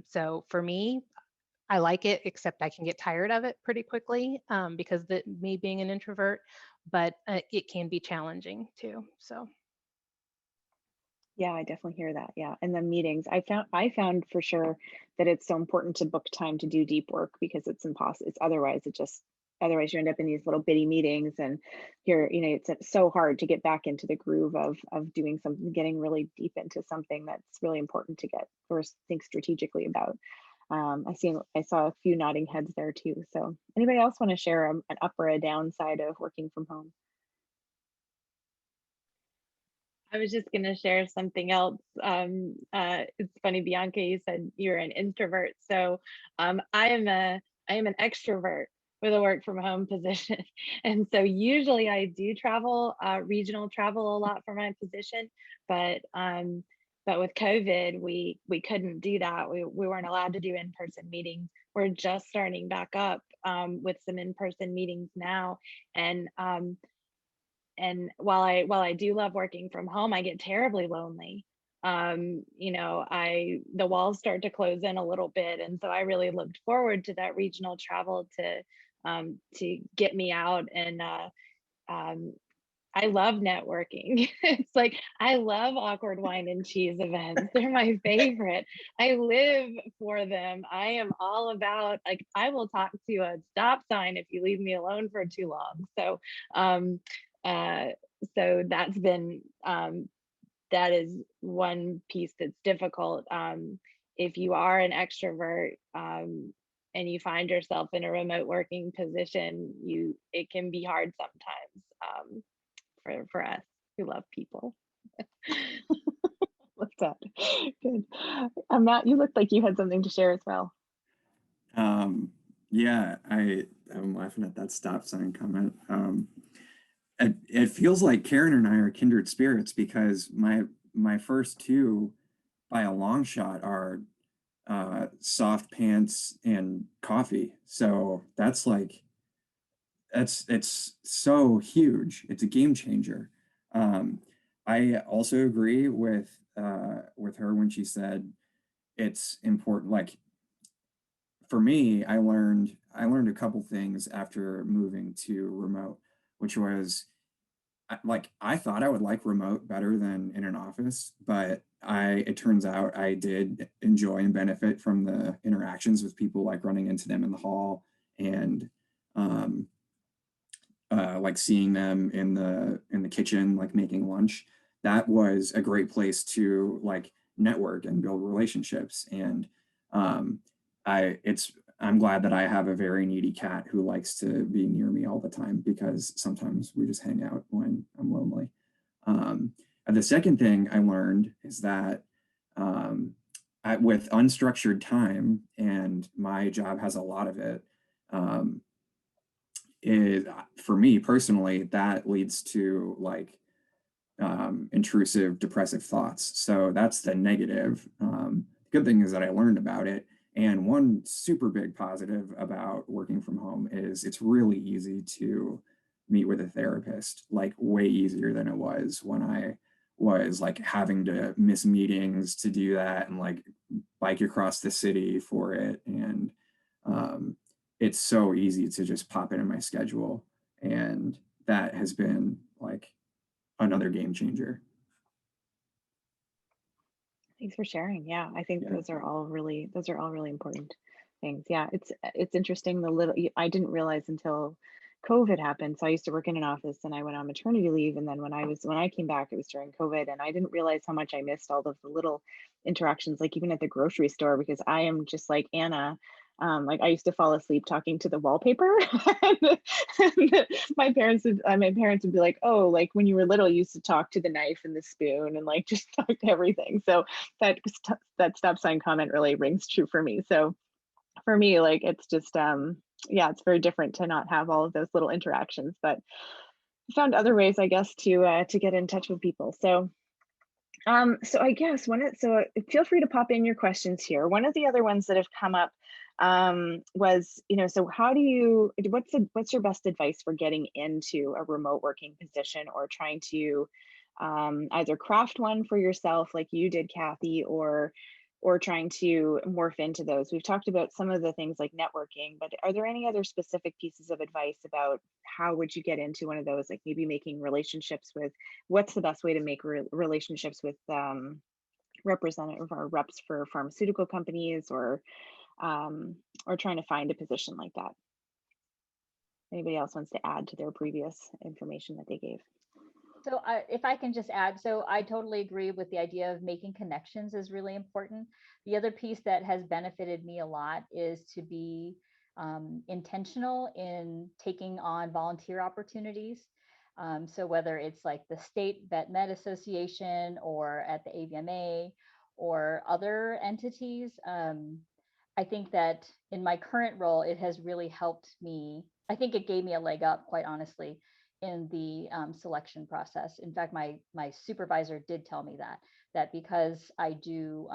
So for me, I like it, except I can get tired of it pretty quickly because me being an introvert, but it can be challenging too, so. Yeah, I definitely hear that. Yeah. And the meetings, I found for sure that it's so important to book time to do deep work, because it's impossible. Otherwise you end up in these little bitty meetings, and it's so hard to get back into the groove of doing something, getting really deep into something that's really important to get or think strategically about. I saw a few nodding heads there too. So anybody else want to share an up or a downside of working from home? I was just going to share something else. It's funny, Bianca, you said you're an introvert. So I am an extrovert with a work from home position. And so usually I do travel, regional travel a lot for my position, but with COVID, we couldn't do that. We weren't allowed to do in-person meetings. We're just starting back up with some in-person meetings now. And while I do love working from home, I get terribly lonely. The walls start to close in a little bit, and so I really looked forward to that regional travel to get me out. And I love networking. It's like I love awkward wine and cheese events. They're my favorite. I live for them. I am all about, like, I will talk to a stop sign if you leave me alone for too long. So that's been that is one piece that's difficult. If you are an extrovert and you find yourself in a remote working position, it can be hard sometimes for us who love people. What's that? Good. Matt, you looked like you had something to share as well. Yeah, I'm laughing at that stop sign comment. It feels like Karen and I are kindred spirits, because my first two, by a long shot, are soft pants and coffee. So it's so huge. It's a game changer. I also agree with her when she said it's important. Like, for me, I learned a couple things after moving to remote, which was, like, I thought I would like remote better than in an office, but it turns out I did enjoy and benefit from the interactions with people, like running into them in the hall, and like seeing them in the kitchen, like making lunch. that was a great place to like network and build relationships. And I'm glad that I have a very needy cat who likes to be near me all the time, because sometimes we just hang out when I'm lonely. And the second thing I learned is that with unstructured time, and my job has a lot of it, is, for me personally, that leads to like intrusive depressive thoughts. So that's the negative. The good thing is that I learned about it. And one super big positive about working from home is it's really easy to meet with a therapist, like way easier than it was when I was like having to miss meetings to do that and like bike across the city for it. And it's so easy to just pop it in my schedule. And that has been like another game changer. Thanks for sharing. Yeah, I think Yeah. those are all really important things. Yeah, it's interesting. I didn't realize until COVID happened. So I used to work in an office and I went on maternity leave. And then when I came back, it was during COVID, and I didn't realize how much I missed all of the little interactions, like even at the grocery store, because I am just like Anna. Like I used to fall asleep talking to the wallpaper. And my parents would be like, "Oh, like when you were little, you used to talk to the knife and the spoon and like just talk to everything." So that stop sign comment really rings true for me. So for me, like it's just yeah, it's very different to not have all of those little interactions, but I found other ways, I guess, to get in touch with people. So I guess feel free to pop in your questions here. One of the other ones that have come up was, so what's your best advice for getting into a remote working position, or trying to either craft one for yourself like you did, Kathy, or trying to morph into those? We've talked about some of the things like networking, but are there any other specific pieces of advice about how would you get into one of those, like maybe making relationships with, what's the best way to make relationships with representative or reps for pharmaceutical companies, or trying to find a position like that? Anybody else wants to add to their previous information that they gave? So if I can just add, so I totally agree with the idea of making connections is really important. The other piece that has benefited me a lot is to be intentional in taking on volunteer opportunities. So whether it's like the State Vet Med Association or at the AVMA or other entities, I think that in my current role, it has really helped me. I think it gave me a leg up, quite honestly, in the selection process. In fact, my supervisor did tell me that because I do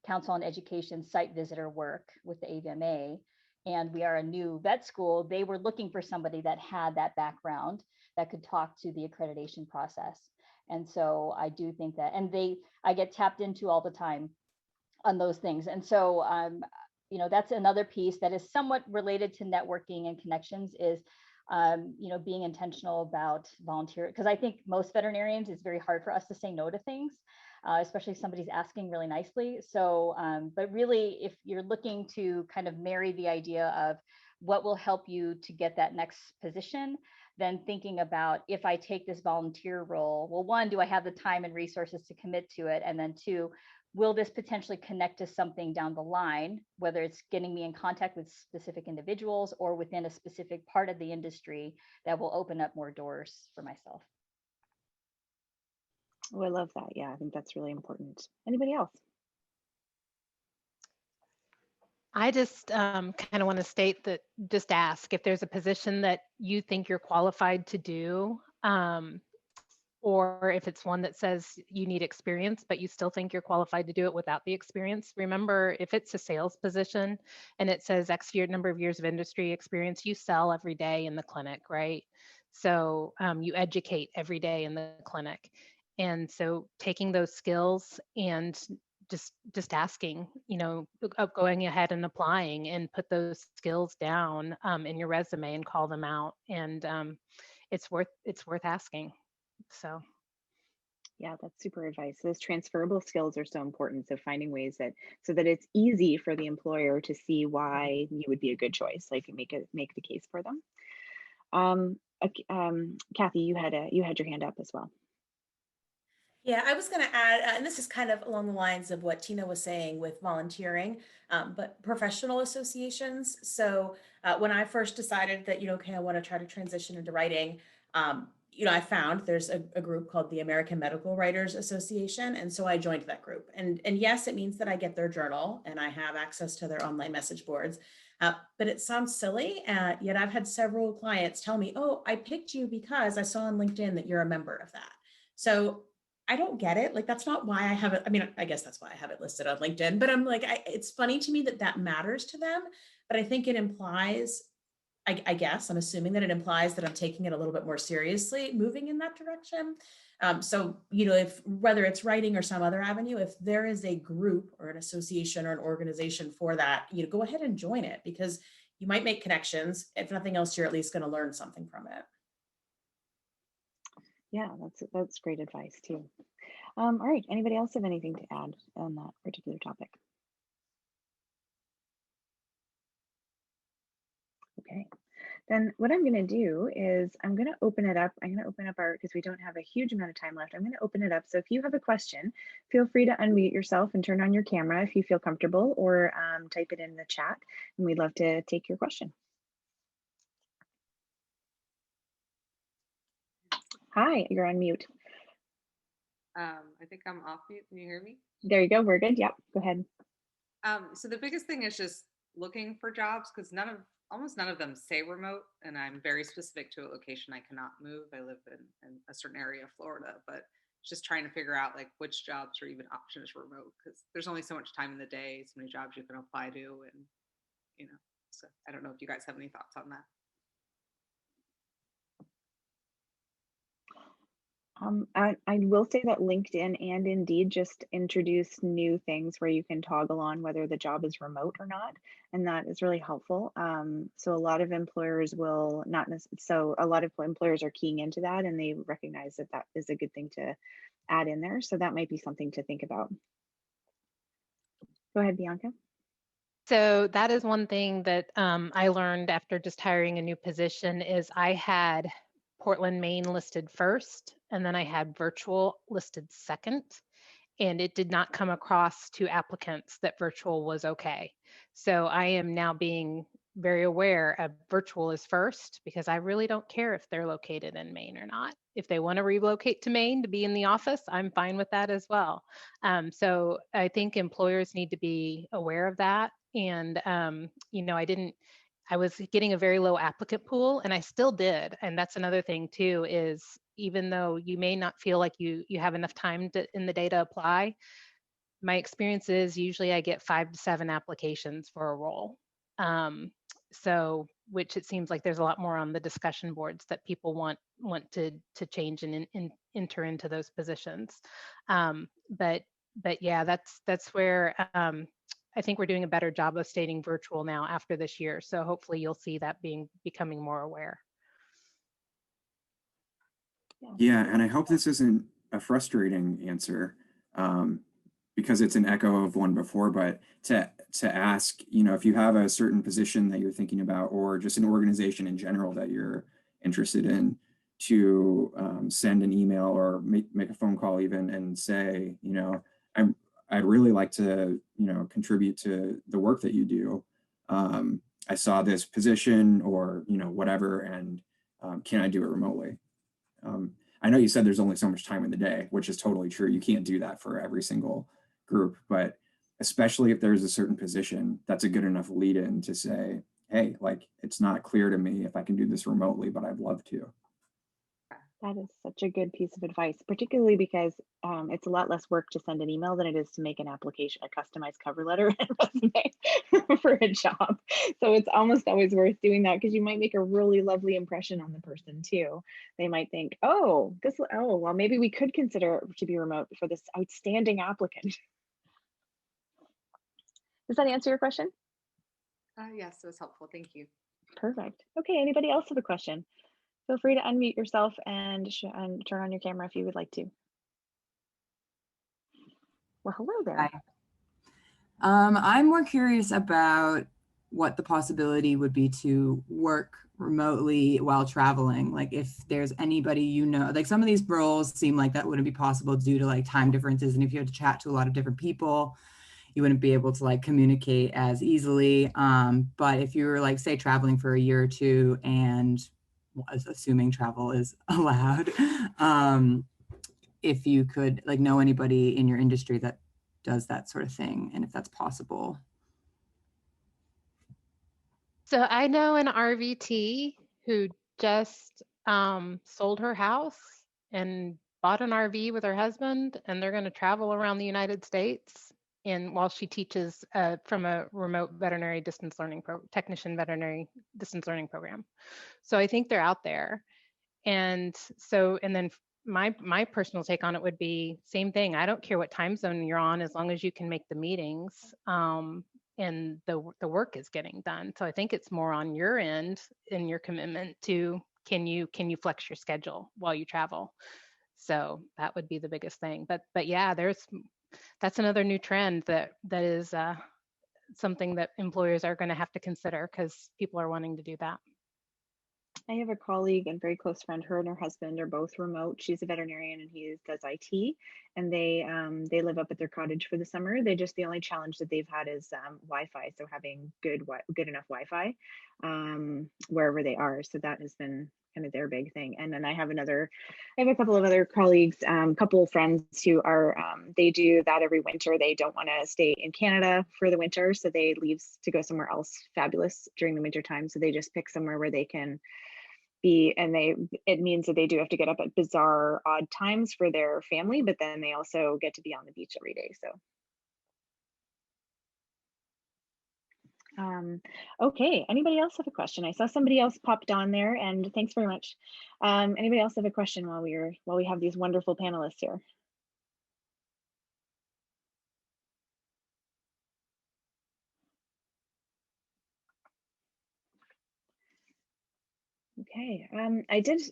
council on education site visitor work with the AVMA, and we are a new vet school, they were looking for somebody that had that background that could talk to the accreditation process. And so I do think that, and I get tapped into all the time on those things. And so, that's another piece that is somewhat related to networking and connections is, being intentional about volunteer. Because I think most veterinarians, it's very hard for us to say no to things, especially if somebody's asking really nicely. So, but really, if you're looking to kind of marry the idea of what will help you to get that next position, then thinking about, if I take this volunteer role, well, one, do I have the time and resources to commit to it? And then two, will this potentially connect to something down the line, whether it's getting me in contact with specific individuals or within a specific part of the industry that will open up more doors for myself? Oh, I love that. Yeah, I think that's really important. Anybody else? I just kind of want to state that, just ask if there's a position that you think you're qualified to do, or if it's one that says you need experience, but you still think you're qualified to do it without the experience. Remember, if it's a sales position and it says number of years of industry experience, you sell every day in the clinic, right? So you educate every day in the clinic. And so taking those skills and just asking, going ahead and applying, and put those skills down in your resume and call them out. And it's worth asking. So Yeah, that's super advice. Those transferable skills are so important. So finding ways so that it's easy for the employer to see why you would be a good choice, like make the case for them. Kathy, you had your hand up as well. Yeah, I was going to add, and this is kind of along the lines of what Tina was saying with volunteering, but professional associations. So when I first decided that, okay, I want to try to transition into writing, I found there's a group called the American Medical Writers Association. And so I joined that group. And yes, it means that I get their journal and I have access to their online message boards. But it sounds silly, yet I've had several clients tell me, oh, I picked you because I saw on LinkedIn that you're a member of that. So I don't get it. Like, that's not why I have it. I mean, I guess that's why I have it listed on LinkedIn, but I'm like, it's funny to me that that matters to them. But I think it implies, I guess, I'm assuming that it implies that I'm taking it a little bit more seriously, moving in that direction. So, if whether it's writing or some other avenue, if there is a group or an association or an organization for that, go ahead and join it, because you might make connections. If nothing else, you're at least going to learn something from it. Yeah, that's great advice too. All right, anybody else have anything to add on that particular topic? Okay, then what I'm going to do is I'm going to open it up. I'm going to open up because we don't have a huge amount of time left. I'm going to open it up. So if you have a question, feel free to unmute yourself and turn on your camera if you feel comfortable, or type it in the chat, and we'd love to take your question. Hi, you're on mute. I think I'm off mute. Can you hear me? There you go. We're good. Yep. Go ahead. So the biggest thing is just looking for jobs, because almost none of them say remote, and I'm very specific to a location I cannot move. I live in a certain area of Florida, but just trying to figure out like which jobs are even options remote, because there's only so much time in the day, so many jobs you can apply to, and so I don't know if you guys have any thoughts on that. I will say that LinkedIn and Indeed just introduced new things where you can toggle on whether the job is remote or not, and that is really helpful. So a lot of employers will not so a lot of employers are keying into that, and they recognize that that is a good thing to add in there. So that might be something to think about. Go ahead, Bianca. So that is one thing that I learned after just hiring a new position is I had Portland, Maine listed first, and then I had virtual listed second, and it did not come across to applicants that virtual was okay. So I am now being very aware of virtual is first, because I really don't care if they're located in Maine or not. If they want to relocate to Maine to be in the office, I'm fine with that as well. So I think employers need to be aware of that. And, I was getting a very low applicant pool, and I still did. And that's another thing too, is even though you may not feel like you have enough time in the day to apply, my experience is usually I get 5 to 7 applications for a role. So, which it seems like there's a lot more on the discussion boards that people want to change and enter into those positions. But yeah, that's where I think we're doing a better job of stating virtual now after this year. So hopefully you'll see that becoming more aware. Yeah, and I hope this isn't a frustrating answer, because it's an echo of one before, but to ask, if you have a certain position that you're thinking about, or just an organization in general that you're interested in, to send an email or make a phone call even and say, I'd really like to, contribute to the work that you do. I saw this position, or, whatever, and can I do it remotely? I know you said there's only so much time in the day, which is totally true. You can't do that for every single group, but especially if there's a certain position, that's a good enough lead in to say, hey, like, it's not clear to me if I can do this remotely, but I'd love to. That is such a good piece of advice, particularly because it's a lot less work to send an email than it is to make an application, a customized cover letter and resume for a job. So it's almost always worth doing that, because you might make a really lovely impression on the person too. They might think, oh, well, maybe we could consider it to be remote for this outstanding applicant. Does that answer your question? Yes, it was helpful. Thank you. Perfect. Okay, anybody else have a question? Feel free to unmute yourself and turn on your camera if you would like to. Well, hello there. Hi. I'm more curious about what the possibility would be to work remotely while traveling. Like if there's anybody, you know, like some of these roles seem like that wouldn't be possible due to like time differences. And if you had to chat to a lot of different people, you wouldn't be able to like communicate as easily. But if you were like, say, traveling for a year or two, and assuming travel is allowed, if you could like know anybody in your industry that does that sort of thing, and if that's possible. So I know an RVT who just sold her house and bought an RV with her husband, and they're going to travel around the United States. And while she teaches from a remote veterinary distance learning technician veterinary distance learning program, so I think they're out there. And so, and then my personal take on it would be same thing. I don't care what time zone you're on as long as you can make the meetings. And the work is getting done. So I think it's more on your end in your commitment to can you flex your schedule while you travel. So that would be the biggest thing. But yeah, that's another new trend that is something that employers are going to have to consider because people are wanting to do that. I have a colleague and very close friend. Her and her husband are both remote. She's a veterinarian and he does IT, and they live up at their cottage for the summer. The only challenge that they've had is Wi-Fi, so having good enough Wi-Fi wherever they are. So that has been kind of their big thing. And then I have a couple of other colleagues, couple of friends who are they do that every winter. They don't want to stay in Canada for the winter, so they leave to go somewhere else fabulous during the winter time. So they just pick somewhere where they can be, and it means that they do have to get up at bizarre odd times for their family, but then they also get to be on the beach every day. So okay, anybody else have a question? I saw somebody else popped on there, and thanks very much. Anybody else have a question while we have these wonderful panelists here? Okay,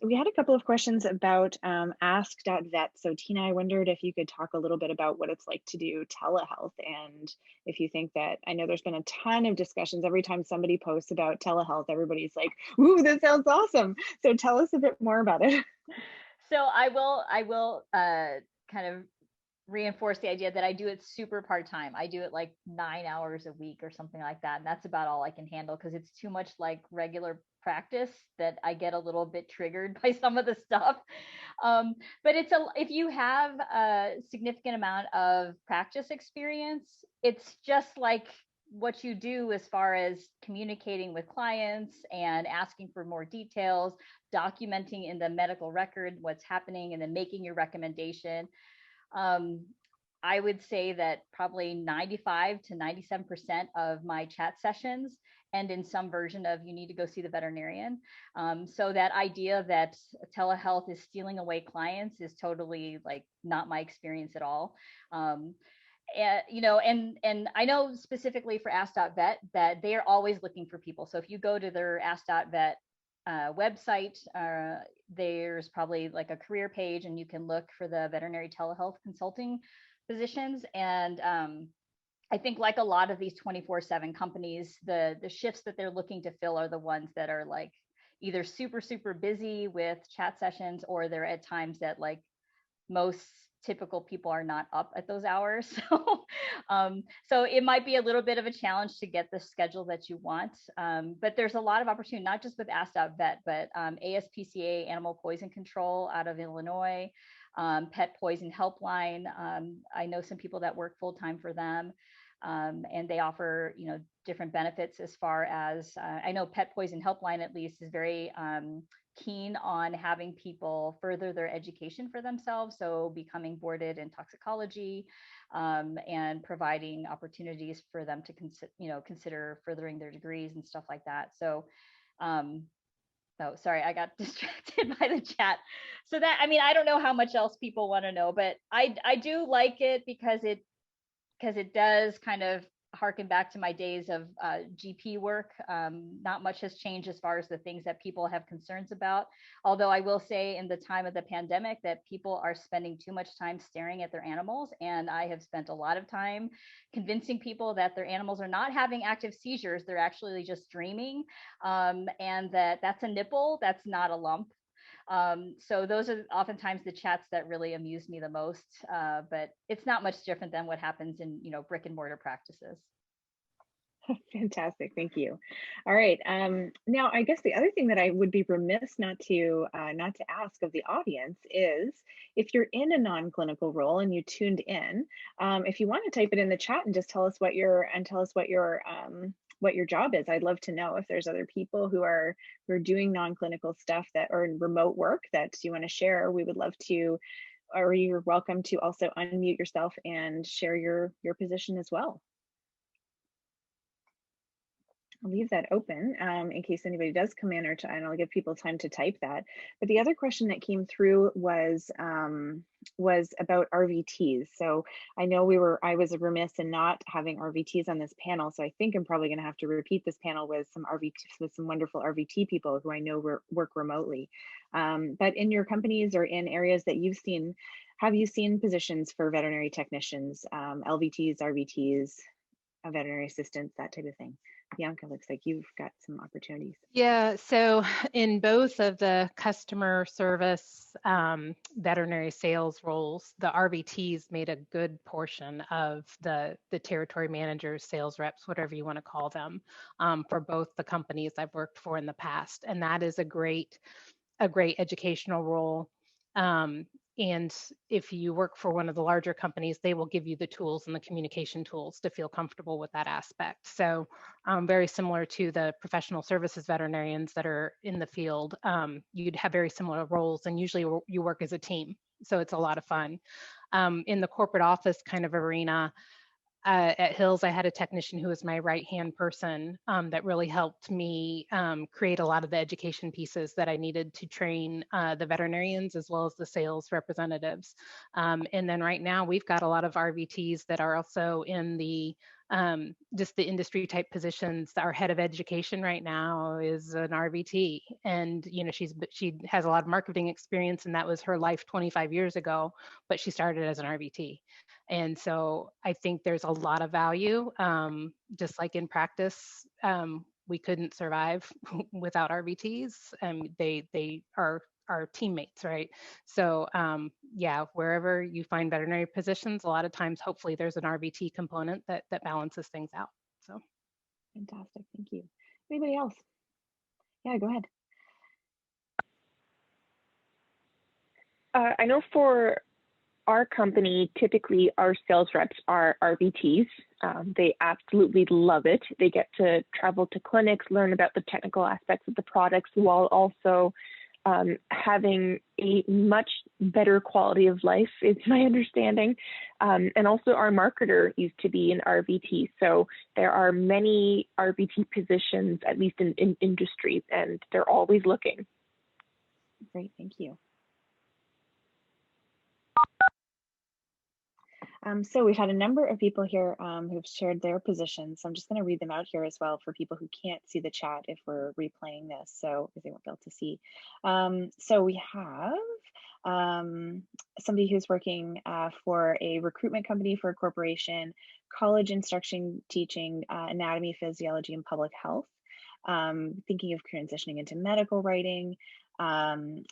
we had a couple of questions about ask.vet. So Tina, I wondered if you could talk a little bit about what it's like to do telehealth, and if you think that, I know there's been a ton of discussions. Every time somebody posts about telehealth, everybody's like, ooh, that sounds awesome. So tell us a bit more about it. So I will kind of reinforce the idea that I do it super part-time. I do it like 9 hours a week or something like that. And that's about all I can handle because it's too much like regular practice that I get a little bit triggered by some of the stuff. But if you have a significant amount of practice experience, it's just like what you do as far as communicating with clients and asking for more details, documenting in the medical record what's happening, and then making your recommendation. I would say that probably 95 to 97% of my chat sessions end in some version of you need to go see the veterinarian. So that idea that telehealth is stealing away clients is totally like not my experience at all. And I know specifically for Ask.vet that they are always looking for people. So if you go to their Ask.vet website, there's probably like a career page, and you can look for the veterinary telehealth consulting positions. And I think like a lot of these 24/7 companies, the shifts that they're looking to fill are the ones that are like either super, super busy with chat sessions, or they're at times that like most typical people are not up at those hours. So it might be a little bit of a challenge to get the schedule that you want. But there's a lot of opportunity, not just with Ask.vet, but ASPCA, Animal Poison Control out of Illinois, Pet Poison Helpline. I know some people that work full-time for them. And they offer, different benefits as far as, I know Pet Poison Helpline at least is very keen on having people further their education for themselves. So becoming boarded in toxicology, and providing opportunities for them to consider furthering their degrees and stuff like that. So, oh, sorry, I got distracted by the chat. So that, I don't know how much else people want to know, but I do like it because it does kind of harken back to my days of GP work. Not much has changed as far as the things that people have concerns about. Although I will say in the time of the pandemic that people are spending too much time staring at their animals. And I have spent a lot of time convincing people that their animals are not having active seizures. They're actually just dreaming, and that's a nipple, that's not a lump. So those are oftentimes the chats that really amuse me the most, but it's not much different than what happens in, brick and mortar practices. Fantastic, thank you. All right, now I guess the other thing that I would be remiss not to ask of the audience is, if you're in a non-clinical role and you tuned in, if you want to type it in the chat and just tell us what your job is. I'd love to know if there's other people who are doing non-clinical stuff that or remote work that you want to share. We would love to, or you're welcome to also unmute yourself and share your position as well. I'll leave that open in case anybody does come in, and I'll give people time to type that. But the other question that came through was about RVTs. So I know I was remiss in not having RVTs on this panel. So I think I'm probably going to have to repeat this panel with some wonderful RVT people who I know work remotely. But in your companies or in areas that you've seen, have you seen positions for veterinary technicians, LVTs, RVTs, veterinary assistants, that type of thing? Bianca, looks like you've got some opportunities. Yeah, so in both of the customer service veterinary sales roles, the RVTs made a good portion of the territory managers, sales reps, whatever you want to call them, for both the companies I've worked for in the past. And that is a great educational role. And if you work for one of the larger companies, they will give you the tools and the communication tools to feel comfortable with that aspect. So very similar to the professional services veterinarians that are in the field, you'd have very similar roles, and usually you work as a team. So it's a lot of fun. In the corporate office kind of arena, at Hills, I had a technician who was my right-hand person that really helped me create a lot of the education pieces that I needed to train the veterinarians as well as the sales representatives. And then right now, we've got a lot of RVTs that are also in the just the industry type positions. Our head of education right now is an RVT, and she has a lot of marketing experience, and that was her life 25 years ago, but she started as an RVT. And so I think there's a lot of value, just like in practice, we couldn't survive without RVTs. They are our teammates, right? So yeah, wherever you find veterinary positions, a lot of times, hopefully there's an RVT component that balances things out. So fantastic, thank you. Anybody else? Yeah, go ahead. I know for our company, typically our sales reps are RVTs. They absolutely love it. They get to travel to clinics, learn about the technical aspects of the products, while also having a much better quality of life, is my understanding. And also our marketer used to be an RVT. So there are many RVT positions, at least in industries, and they're always looking. Great, thank you. So we've had a number of people here who've shared their positions. So I'm just going to read them out here as well for people who can't see the chat if we're replaying this, so they won't be able to see. So we have somebody who's working for a recruitment company for a corporation, college instruction, teaching anatomy, physiology, and public health, thinking of transitioning into medical writing.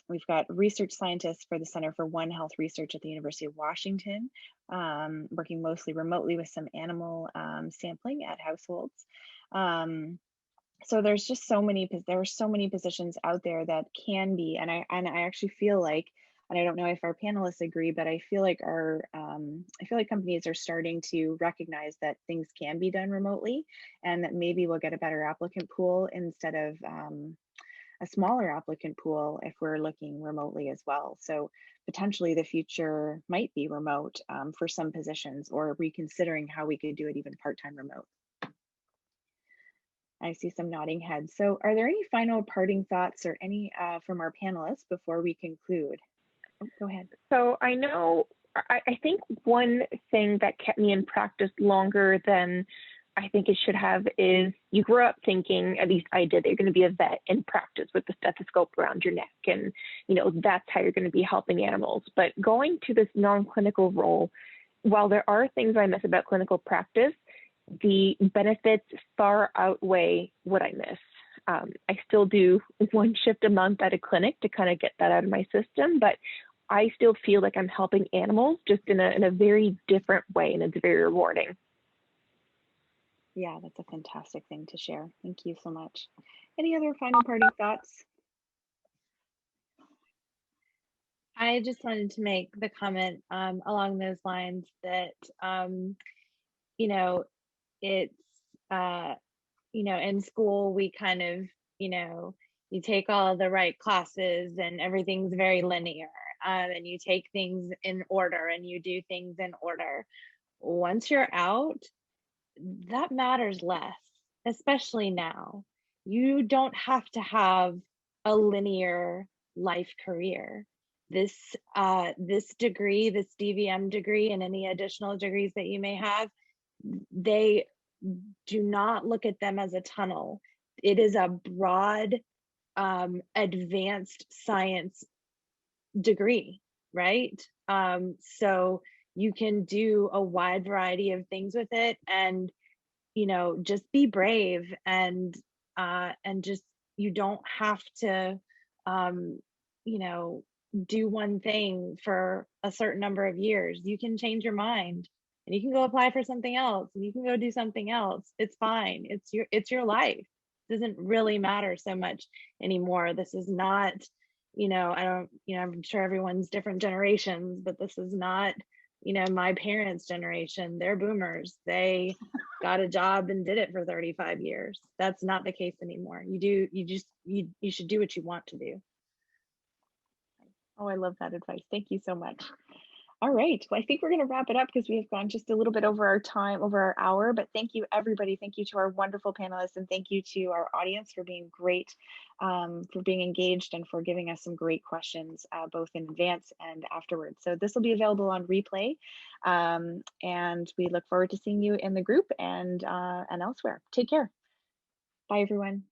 We've got research scientists for the Center for One Health Research at the University of Washington, working mostly remotely with some animal sampling at households. So there's just there are so many positions out there that can be, and I actually feel like, and I don't know if our panelists agree, but I feel like companies are starting to recognize that things can be done remotely, and that maybe we'll get a better applicant pool instead of a smaller applicant pool if we're looking remotely as well. So potentially the future might be remote for some positions, or reconsidering how we could do it even part-time remote. I see some nodding heads. So are there any final parting thoughts or any from our panelists before we conclude? Oh, go ahead. So I think one thing that kept me in practice longer than I think it should have is you grow up thinking, at least I did, they're going to be a vet in practice with the stethoscope around your neck. And, that's how you're going to be helping animals. But going to this non-clinical role, while there are things I miss about clinical practice, the benefits far outweigh what I miss. I still do 1 shift a month at a clinic to kind of get that out of my system, but I still feel like I'm helping animals just in a very different way, and it's very rewarding. Yeah, that's a fantastic thing to share. Thank you so much. Any other final parting thoughts? I just wanted to make the comment along those lines that, it's, in school, we kind of, you take all the right classes and everything's very linear, and you take things in order and you do things in order. Once you're out, that matters less, especially now. You don't have to have a linear life career. This degree, this DVM degree, and any additional degrees that you may have, they do not look at them as a tunnel. It is a broad, advanced science degree, right? So you can do a wide variety of things with it, and just be brave, and just, you don't have to do one thing for a certain number of years. You can change your mind and you can go apply for something else, and you can go do something else. It's fine. It's your life. It doesn't really matter so much anymore. This is not, I don't, I'm sure everyone's different generations, but this is not, my parents' generation. They're boomers. They got a job and did it for 35 years. That's not the case anymore. You should do what you want to do. Oh, I love that advice. Thank you so much. All right. Well, I think we're going to wrap it up because we have gone just a little bit over our time, over our hour. But thank you, everybody. Thank you to our wonderful panelists, and thank you to our audience for being great, for being engaged, and for giving us some great questions, both in advance and afterwards. So this will be available on replay, and we look forward to seeing you in the group and elsewhere. Take care. Bye, everyone.